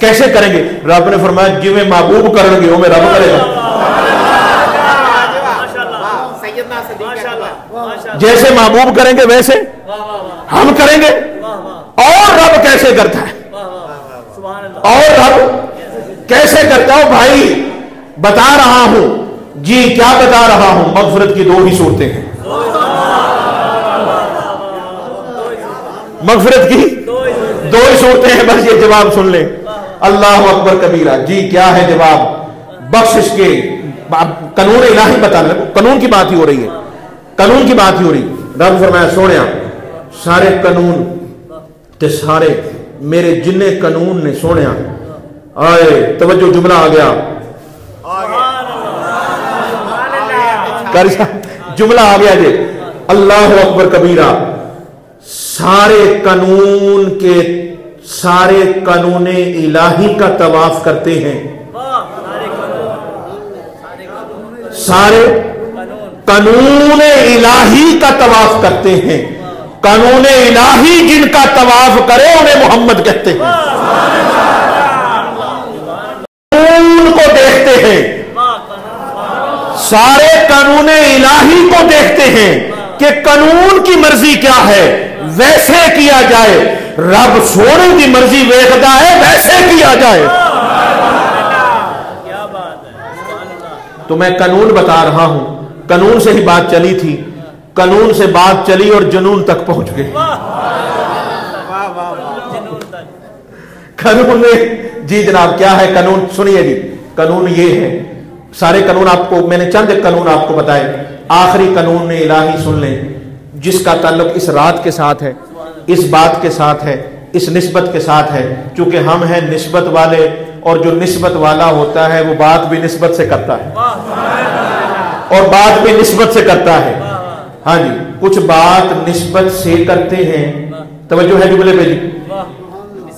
कैसे करेंगे? रब ने फरमाया जिवें महबूब करेंगे उवें रब करेगा। जैसे महबूब करेंगे वैसे हम करेंगे। और रब कैसे करता है? और रब कैसे करता हूं भाई? बता रहा हूं जी, क्या बता रहा हूं? मगफिरत की दो ही सूरतें हैं, मगफिरत की दो ही सूरतें हैं, बस ये जवाब सुन ले। अल्लाह अकबर कबीरा। जी क्या है जवाब? बख्शिश के कानून इलाही बताने लगे, कानून की बात ही हो रही है, कानून की बात ही हो रही। रब फरमाया सोनिया सारे कानून ते सारे मेरे जिन्ने कानून ने सोनिया आए, तवज्जो जुमला आ गया, जुमला आ गया जी। अल्लाह अकबर कबीरा। सारे कानून के सारे कानून इलाही का तवाफ करते हैं, सारे कानून इलाही का तवाफ करते हैं। कानून इलाही जिनका तवाफ करे उन्हें मोहम्मद कहते हैं। कानून को देखते हैं, सारे कानून इलाही को देखते हैं कि कानून की मर्जी क्या है, वैसे किया जाए। रब सोने की मर्जी देखता है, वैसे किया जाए। क्या बात है? तो मैं कानून बता रहा हूं, कानून से ही बात चली थी, कानून से बात चली और जुनून तक पहुंच गए। कानून में जी जनाब क्या है कानून? सुनिए जी, कानून ये है, सारे कानून आपको मैंने चंद कानून आपको बताए। आखिरी कानून ने इलाही सुन लें, जिसका ताल्लुक इस रात के साथ है, इस बात के साथ है, इस निस्बत के साथ है। क्योंकि हम हैं निस्बत वाले, और जो निस्बत वाला होता है वो बात भी निस्बत से करता है, और बात भी निस्बत से करता है। हाँ जी, कुछ बात निस्बत से करते हैं, तवज्जो है जुमले पे जी।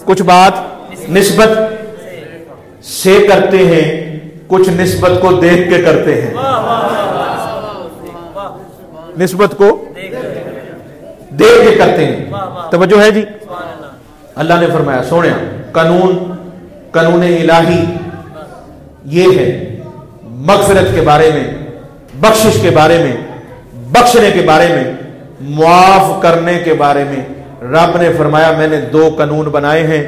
कुछ बात निस्बत से करते हैं, कुछ निस्बत को देख के करते हैं, निस्बत को دیکھ کے کرتے ہیں. توجہ ہے جی. اللہ نے فرمایا سونے قانون الہی یہ ہے مغفرت کے بارے میں, بخشش کے بارے میں, بخشنے کے بارے میں, معاف کرنے کے بارے میں. رب نے فرمایا میں نے 2 قانون بنائے ہیں.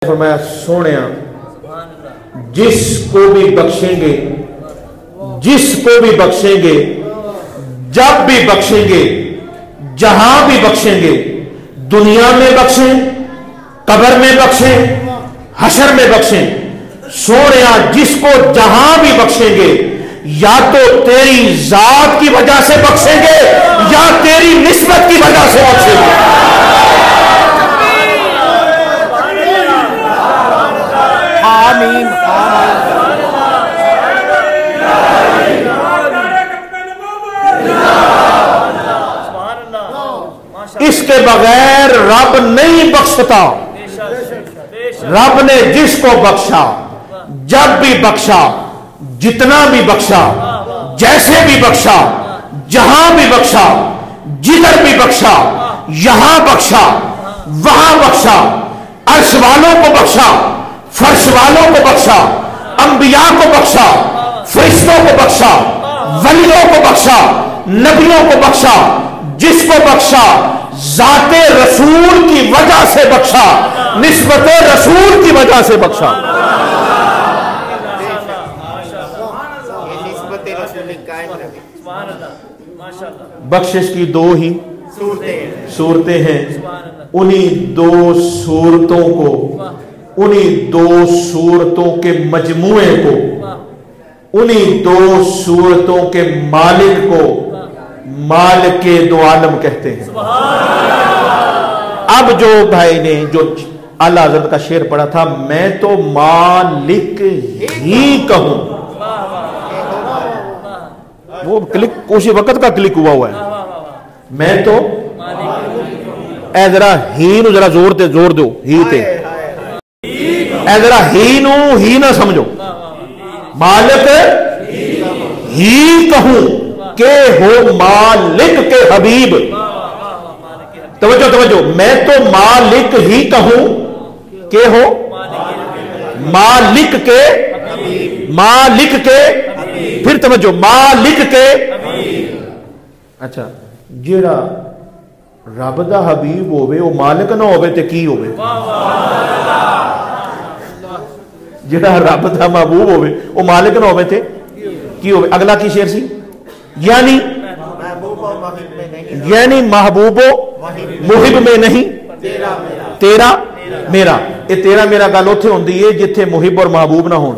فرمایا سونے جس کو بھی بخشیں گے, جس کو بھی بخشیں گے, جب بھی بخشیں گے, جہاں بھی بخشیں گے, دنیا میں بخشیں, قبر میں بخشیں, حشر میں بخشیں, سونے جس کو جہاں بھی بخشیں گے یا تو تیری ذات کی وجہ سے بخشیں گے یا تیری نسبت کی وجہ سے بخشیں گے. آمین. اس کے بغیر رب نہیں بخشتا. رب نے جس کو بخشا, جب بھی بخشا, جتنا بھی بخشا, جیسے بھی بخشا, جہاں بھی بخشا, جدھر بھی بخشا, یہاں بخشا, وہاں بخشا, عرش والوں کو بخشا, فرش والوں کو بخشا, انبیاء کو بخشا, فرشتوں کو بخشا, ولیوں کو بخشا, نبیوں کو بخشا. جس کو بخشا ذات رسول کی وجہ سے بخشا, نسبت رسول کی وجہ سے بخشا. بخشش کی 2 ہی صورتیں ہیں. انہی 2 صورتوں کو, انہی 2 صورتوں کے مجموعے کو, انہی 2 صورتوں کے مالک کو مالک دو عالم کہتے ہیں. اب جو بھائی نے جو اعلیٰ حضرت کا شعر پڑھا تھا, میں تو مالک ہی کہوں, وہ کلک اسی وقت کا کلک ہوا ہے. میں تو اے ذرا ہی نو ذرا زور دو, ہی تے اے ذرا ہی نو ہی نہ سمجھو, مالک ہی کہوں کہ ہو مالک کے حبیب. توجہ, میں تو مالک ہی کہوں کہ ہو مالک کے پھر توجہ مالک کے. اچھا جیڑا رب دا حبیب ہوئے وہ مالک نہ ہوئے تے کی ہوئے, جیڑا رب دا محبوب ہوئے وہ مالک نہ ہوئے تے کی ہوئے. اگلا کی شعر سی, یعنی محبوب و محب میں نہیں تیرا میرا. یہ تیرا میرا گل اتنے ہوندی ہے جتھے محب اور محبوب نہ ہون.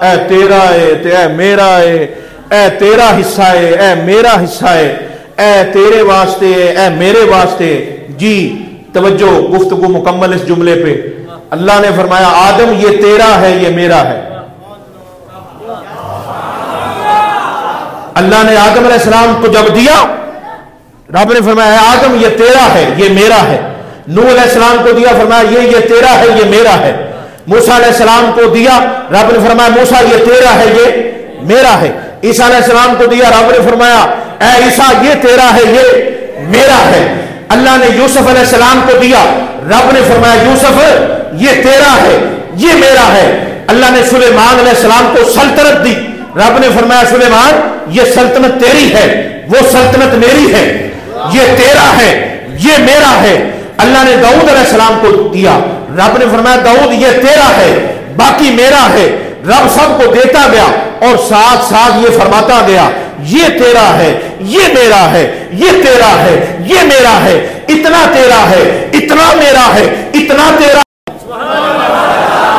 اے تیرا ہے, اے میرا ہے, اے تیرا حصہ ہے, اے میرا حصہ ہے, اے تیرے واسطے ہے, اے میرے واسطے. جی توجہ, گفتگو مکمل اس جملے پہ. اللہ نے فرمایا آدم یہ تیرا ہے یہ میرا ہے. اللہ نے آدم علیہ السلام کو جب دیا, رب نے فرمایا آدم یہ تیرا ہے یہ میرا ہے. نوح علیہ السلام کو دیا, فرمایا یہ تیرا ہے یہ میرا ہے. موسیٰ علیہ السلام کو دیا, رب نے فرمایا موسیٰ یہ تیرا ہے یہ میرا ہے. عیسیٰ علیہ السلام کو دیا, رب نے فرمایا اے عیسیٰ یہ تیرا ہے یہ میرا ہے. اللہ نے یوسف علیہ السلام کو دیا, رب نے فرمایا یوسف یہ تیرا ہے یہ میرا ہے. اللہ نے سلیمان علیہ السلام کو سلطنت دی, رب نے فرمایا سلیمان یہ سلطنت تیری ہے وہ سلطنت میری ہے, یہ تیرا ہے یہ میرا ہے. اللہ نے داؤد علیہ السلام کو دیا, رب نے فرمایا داؤد یہ تیرا ہے باقی میرا ہے. رب سب کو دیتا گیا اور ساتھ ساتھ یہ فرماتا گیا یہ تیرا ہے یہ میرا ہے, یہ تیرا ہے یہ میرا ہے, اتنا تیرا ہے اتنا میرا ہے, اتنا تیرا.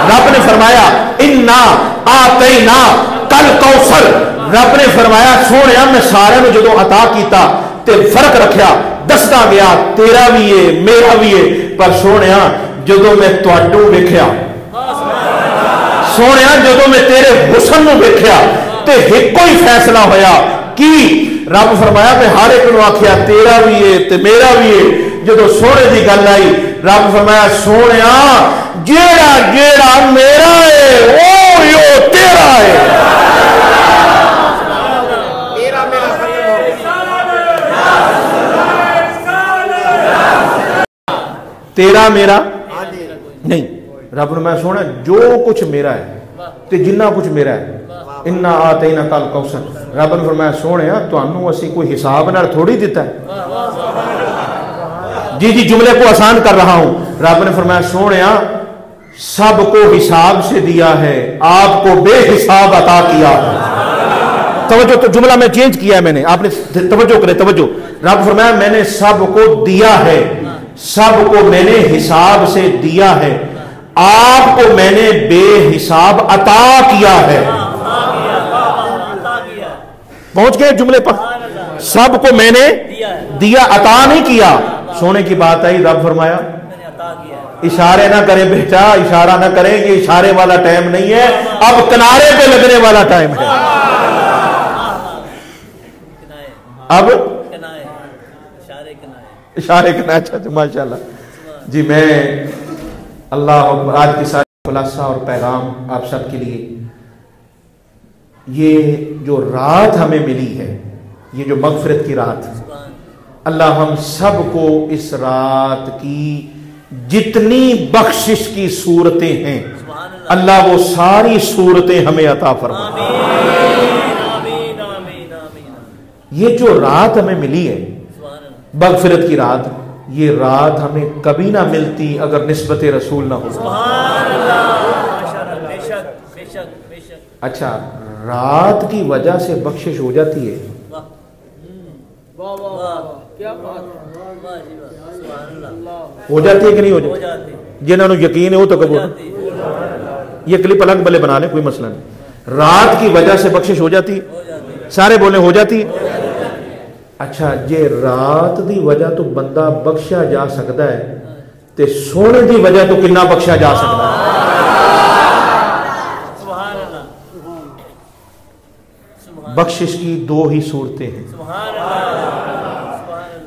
رب نے فرمایا انا آتینا کل کوثر. رب نے فرمایا سونے میں سارے میں جدو عطا کیتا تے فرق رکھیا, دستا گیا تیرا بھی ہے میرا بھی ہے, پر سونے جدو میں تواڈوں ویکھیا, سونے جدو میں تیرے حسن نو ویکھیا تے ایک کوئی فیصلہ ہویا کی. رب فرمایا میں ہر ایک نو آکھیا تیرا بھی ہے تے میرا بھی ہے. جدو سونے دی گل آئی رب فرمایا سونے جیڑا جیڑا میرا ہے وہ یو تیرا ہے. तेरा मेरा नहीं। रब ने मैं सोना जो कुछ मेरा है ते जिन्ना कुछ मेरा है, इन्ना आतैना कल कौसर। रब ने फरमाया सोने तुहानू असी कोई हिसाब नाल थोड़ी दिता है। जी जी जुमले को आसान कर रहा हूं। रब ने फरमाया सोने सबको हिसाब से दिया है, आपको बेहिसाब अता किया है। तवज्जो, तो जुमला में चेंज किया है मैंने, आपने तवज्जो करें, तवज्जो। रब फरमाया मैंने सबको दिया है, सबको मैंने हिसाब से दिया है, आपको मैंने बेहिसाब अता किया है। पहुंच गए जुमले पर। सबको मैंने दिया, अता नहीं किया। सोने की बात आई, रब फरमाया इशारे ना करें बेटा, इशारा ना करें, ये इशारे वाला टाइम नहीं है, अब किनारे पे लगने वाला टाइम है। अब इशारे किनारे। अच्छा माशाल्लाह जी। मैं अल्लाह आज की सारी खुलासा और पैगाम आप सब के लिए, ये जो रात हमें मिली है, ये जो मगफिरत की रात, अल्लाह हम सबको इस रात की जितनी बख्शिश की सूरतें हैं, अल्लाह वो सारी सूरतें हमें अता फरमाए। ये जो रात हमें मिली है मगफिरत की रात, ये रात हमें कभी ना मिलती अगर निस्बत रसूल ना हो। अच्छा, रात की वजह से बख्शिश हो जाती है। हो जाती है कि नहीं हो जाती? जिन्होंने यकीन है वो तो कबूल। ये क्लिप अलग भले बना ले, कोई मसला नहीं। रात की वजह से बख्शिश हो जाती है। सारे बोले हो जाती है। अच्छा, जे रात की वजह तो बंदा बख्शा जा सकता है, ते सोने की वजह तो कितना बख्शा जा सकता है। बख्शिश की दो ही सूरतें हैं।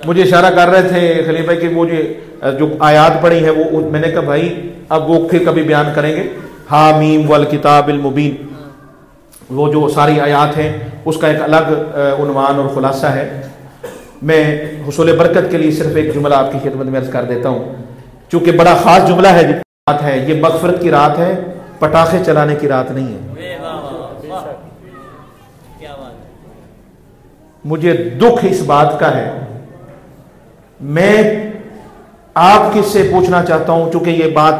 मुझे इशारा कर रहे थे खलीफा कि वो जो आयात पढ़ी है वो, मैंने कहा भाई अब वो फिर कभी बयान करेंगे। हामीम वल किताबिल मुबीन, वो जो सारी आयात हैं उसका एक अलग उन्वान और खुलासा है। मैं हुसूल बरकत के लिए सिर्फ एक जुमला आपकी खिदमत में अर्ज कर देता हूँ, चूंकि बड़ा खास जुमला है। रात है ये मगफिरत की रात है, पटाखे चलाने की रात नहीं है। मुझे दुख इस बात का है, मैं आपकी से पूछना चाहता हूं, चूंकि ये बात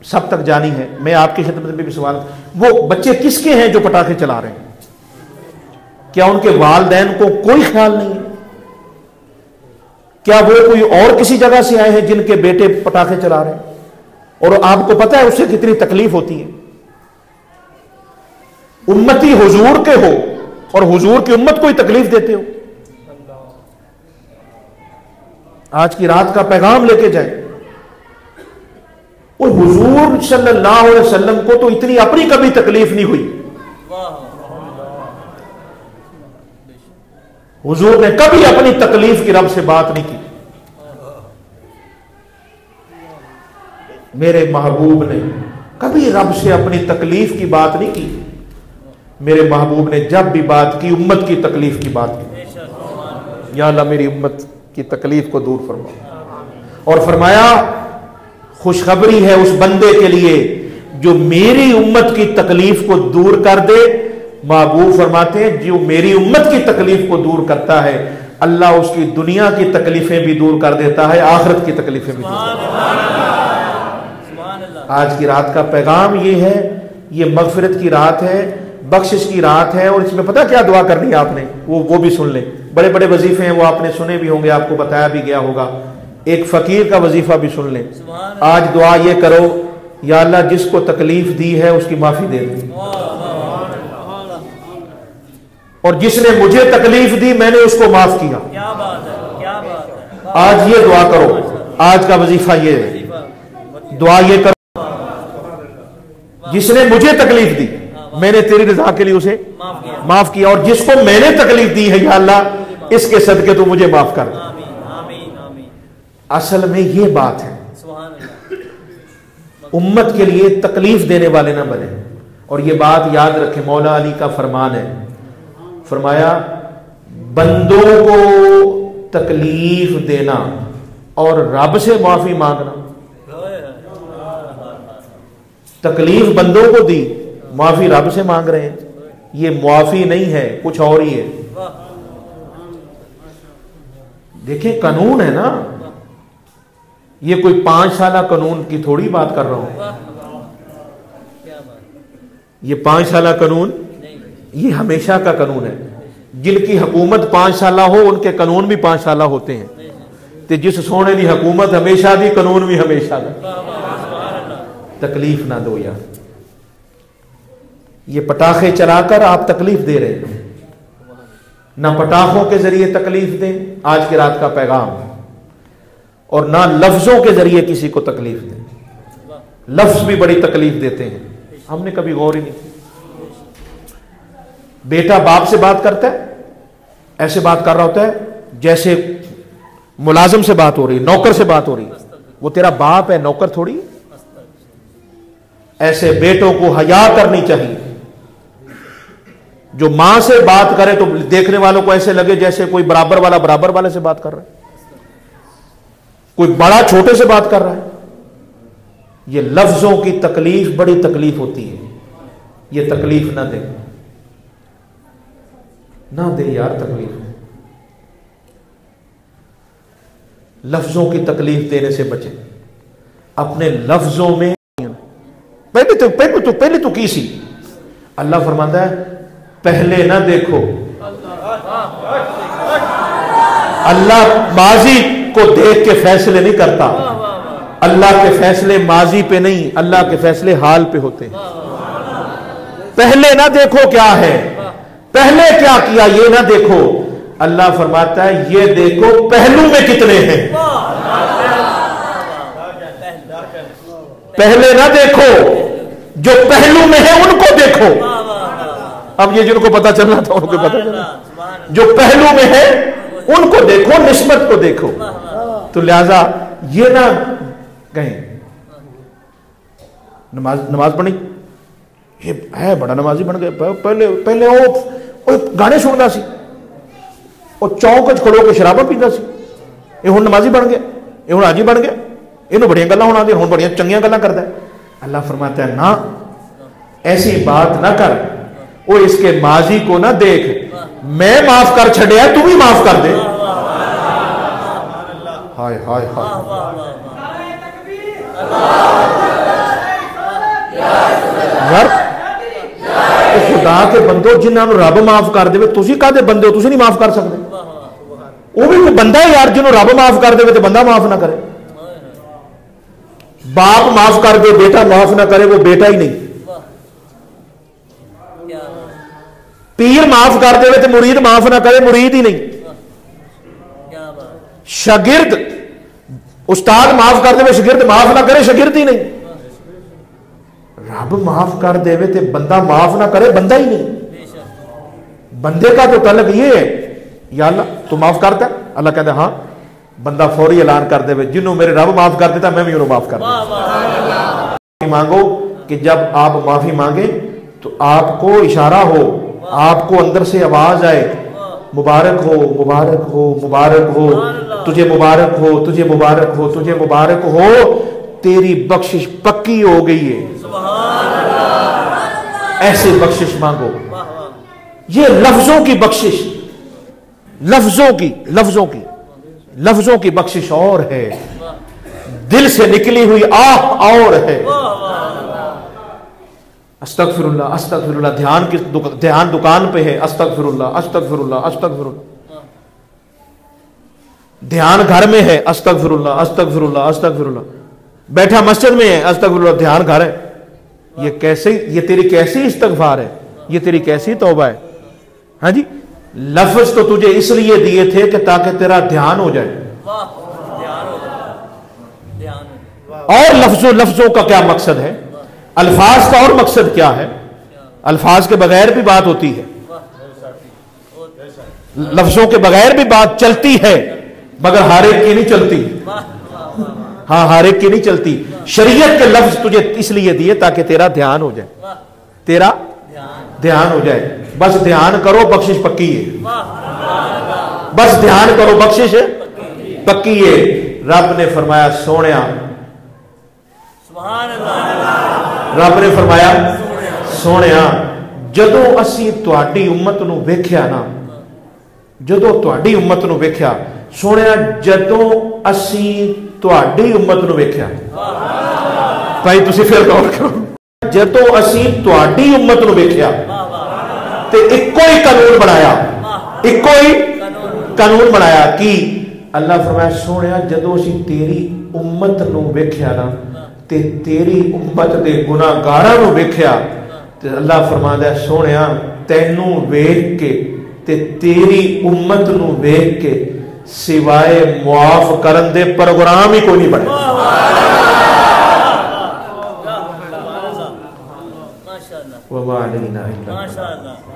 सब तक जानी है, मैं आपकी खिदमत में भी सवाल, वो बच्चे किसके हैं जो पटाखे चला रहे हैं? क्या उनके वालिदैन को कोई ख्याल नहीं है? क्या वो कोई और किसी जगह से आए हैं जिनके बेटे पटाखे चला रहे हैं? और आपको पता है उससे कितनी तकलीफ होती है। उम्मती हुजूर के हो और हुजूर की उम्मत को ही तकलीफ देते हो। आज की रात का पैगाम लेके जाए। और हुजूर सल्लल्लाहु अलैहि वसल्लम को तो इतनी अपनी कभी तकलीफ नहीं हुई। हुजूर ने कभी अपनी तकलीफ की रब से बात नहीं की। मेरे महबूब ने कभी रब से अपनी तकलीफ की बात नहीं की। मेरे महबूब ने जब भी बात की उम्मत की तकलीफ की बात की। या अल्लाह मेरी उम्मत की तकलीफ को दूर फरमा। और फरमाया खुशखबरी है उस बंदे के लिए जो मेरी उम्मत की तकलीफ को दूर कर दे। महबूब फरमाते हैं जो मेरी उम्मत की तकलीफ को दूर करता है, अल्लाह उसकी दुनिया की तकलीफें भी दूर कर देता है, आखिरत की तकलीफें भी दूर करता है। आज की रात का पैगाम ये है, ये मगफिरत की रात है, बख्शिश की रात है। और इसमें पता क्या दुआ करनी है आपने, वो भी सुन लें। बड़े बड़े वजीफे हैं, वो आपने सुने भी होंगे, आपको बताया भी गया होगा। एक फकीर का वजीफा भी सुन लें। आज दुआ ये करो, या अल्लाह जिसको तकलीफ दी है उसकी माफी दे दे, और जिसने मुझे तकलीफ दी मैंने उसको माफ किया। क्या बात है, क्या बात है। आज ये दुआ करो, आज का वजीफा ये है, दुआ ये करो, जिसने मुझे तकलीफ दी मैंने तेरी रजा के लिए उसे माफ किया, और जिसको मैंने तकलीफ दी है या अल्लाह इसके सदके तो मुझे माफ कर। असल में ये बात है, उम्मत के लिए तकलीफ देने वाले ना बने। और ये बात याद रखें, मौला अली का फरमान है, फरमाया बंदों को तकलीफ देना और रब से माफी मांगना तकलीफ बंदों को दी, माफी रब से मांग रहे हैं। ये मुआफी नहीं है, कुछ और ही है। देखिए कानून है ना, ये कोई 5 साल कानून की थोड़ी बात कर रहा हूं। ये 5 साल कानून, ये हमेशा का कानून है। जिनकी हुकूमत 5 साल हो उनके कानून भी 5 साल होते हैं। तो जिस सोने की हुकूमत हमेशा दी, कानून भी हमेशा का। तकलीफ ना दो यार, ये पटाखे चलाकर आप तकलीफ दे रहे हैं। ना पटाखों के जरिए तकलीफ दें, आज की रात का पैगाम, और ना लफ्जों के जरिए किसी को तकलीफ दें। लफ्ज भी बड़ी तकलीफ देते हैं, हमने कभी गौर ही नहीं की। बेटा बाप से बात करता है, ऐसे बात कर रहा होता है जैसे मुलाजिम से बात हो रही, नौकर से बात हो रही। वो तेरा बाप है, नौकर थोड़ी। ऐसे बेटों को हया करनी चाहिए। जो मां से बात करे तो देखने वालों को ऐसे लगे जैसे कोई बराबर वाला बराबर वाले से बात कर रहा है, कोई बड़ा छोटे से बात कर रहा है। ये लफ्जों की तकलीफ बड़ी तकलीफ होती है। ये तकलीफ ना दे, ना दे यार तकलीफ। लफ्जों की तकलीफ देने से बचे। अपने लफ्जों में पहले तो की सी। अल्लाह फरमाता है पहले ना देखो। अल्लाह माजी को देख के फैसले नहीं करता। अल्लाह के फैसले माजी पे नहीं, अल्लाह के फैसले हाल पे होते हैं। पहले ना देखो क्या है, पहले क्या किया ये ना देखो। अल्लाह फरमाता है ये देखो पहलू में कितने हैं। पहले ना देखो, जो पहलू में है उनको देखो। अब ये जिनको पता चल रहा था उनको पता चला, जो पहलू में है उनको देखो, निस्बत को देखो। तो लिहाजा ये ना कहें नमाज पढ़ी, ये है बड़ा नमाजी बन गया। पहले वो गाने सुनता सी, वो चौक खड़ो के शराबा पीता सी, ये हुण नमाजी बन गया, ये हुण हाजी बन गया, इन्हों बड़ियां गल्लां होण आंदियां, हुण बड़ियां चंगियां गल्लां करदा है। अल्लाह फरमाता है ना, ऐसी बात ना कर। वो इसके माजी को ना देख, मैं माफ कर छड़िया तू भी माफ कर दे। हाय हाय हाय, यार खुदा के बंदो जिन्होंने रब माफ कर दे, तुसी काहदे बंदे हो, तुसी नहीं माफ कर सकते। वो भी कोई बंदा है यार जिन्होंने रब माफ कर दे तो बंदा माफ ना करे। बाप माफ कर दे बेटा माफ ना करे, वो बेटा ही नहीं। पीर माफ कर दे तो मुरीद माफ ना करे, मुरीद ही नहीं। शागिर्द उस्ताद माफ कर दे, शागिर्द माफ ना करे, शागिर्द ही नहीं। रब माफ कर दे तो बंदा माफ ना करे, बंदा ही नहीं। बंदे का तो तलब ये है या अल्लाह तू माफ करता है। अल्लाह कहता हाँ, बंदा फौरी ऐलान कर दे जिन्हों मेरे रब माफ कर देता मैं भी उन्होंने माफ कर दूं। मांगो कि जब आप माफी मांगे तो आपको इशारा हो, आपको अंदर से आवाज आए मुबारक हो मुबारक हो मुबारक हो, तुझे मुबारक हो तुझे मुबारक हो तुझे मुबारक हो, तेरी बख्शिश पक्की हो गई है। ऐसे बख्शिश मांगो। ये लफ्जों की बख्शिश, लफ्जों की बख्शिश और है, दिल से निकली हुई आह और है। अस्तगफिरुल्लाह अस्तगफिरुल्लाह, ध्यान दुकान पे है, अस्तगफिरुल्लाह अस्तगफिरुल्लाह अस्तगफिरुल्लाह। ध्यान घर में है, अस्तगफिरुल्लाह अस्तगफिरुल्लाह अस्तगफिरुल्लाह। बैठा मस्जिद में है, अस्तगफिरुल्लाह। ध्यान घर है। ये तेरी कैसी इस्तगफार है, ये तेरी कैसी तौबा है। हाँ जी, लफ्ज तो तुझे इसलिए दिए थे कि ताकि तेरा ध्यान हो जाए। और लफ्जों का क्या मकसद है, अल्फाज का और मकसद क्या है। अल्फाज के बगैर भी बात होती है, लफ्जों के बगैर भी बात चलती है, मगर हर एक की नहीं चलती। हाँ, हर एक की नहीं चलती। शरीयत के लफ्ज तुझे इसलिए दिए ताकि तेरा ध्यान हो जाए, तेरा ध्यान हो जाए। बस ध्यान करो, बख्शिश पक्की है। बस ध्यान करो, बख्शिश पक्की है। रब ने फरमाया सोनिया, सुभान अल्लाह, रब ने फरमाया सोहणिया जदों असीं तुहाडी उम्मत नूं वेख्या ना, जदों तुहाडी उम्मत नूं वेख्या, सोहणिया जदों असीं तुहाडी उम्मत नूं वेख्या, भाई तुसीं फिर गौर करो, जदों असीं तुहाडी उम्मत नूं वेख्या ते इक्को ही कानून बनाया, इक्को ही कानून बनाया कि अल्लाह फरमाया सोहणिया जदों असीं तेरी उम्मत नूं वेख्या ना ते तेरी उम्मत दे गुनाहगारां नूं वेख्या ते अल्लाह फरमांदा है सोहणिया तैनू वेख के ते तेरी उम्मत नूं वेख के सिवाए मुआफ करन दे प्रोग्राम ही कोई नहीं बने। माशाअल्लाह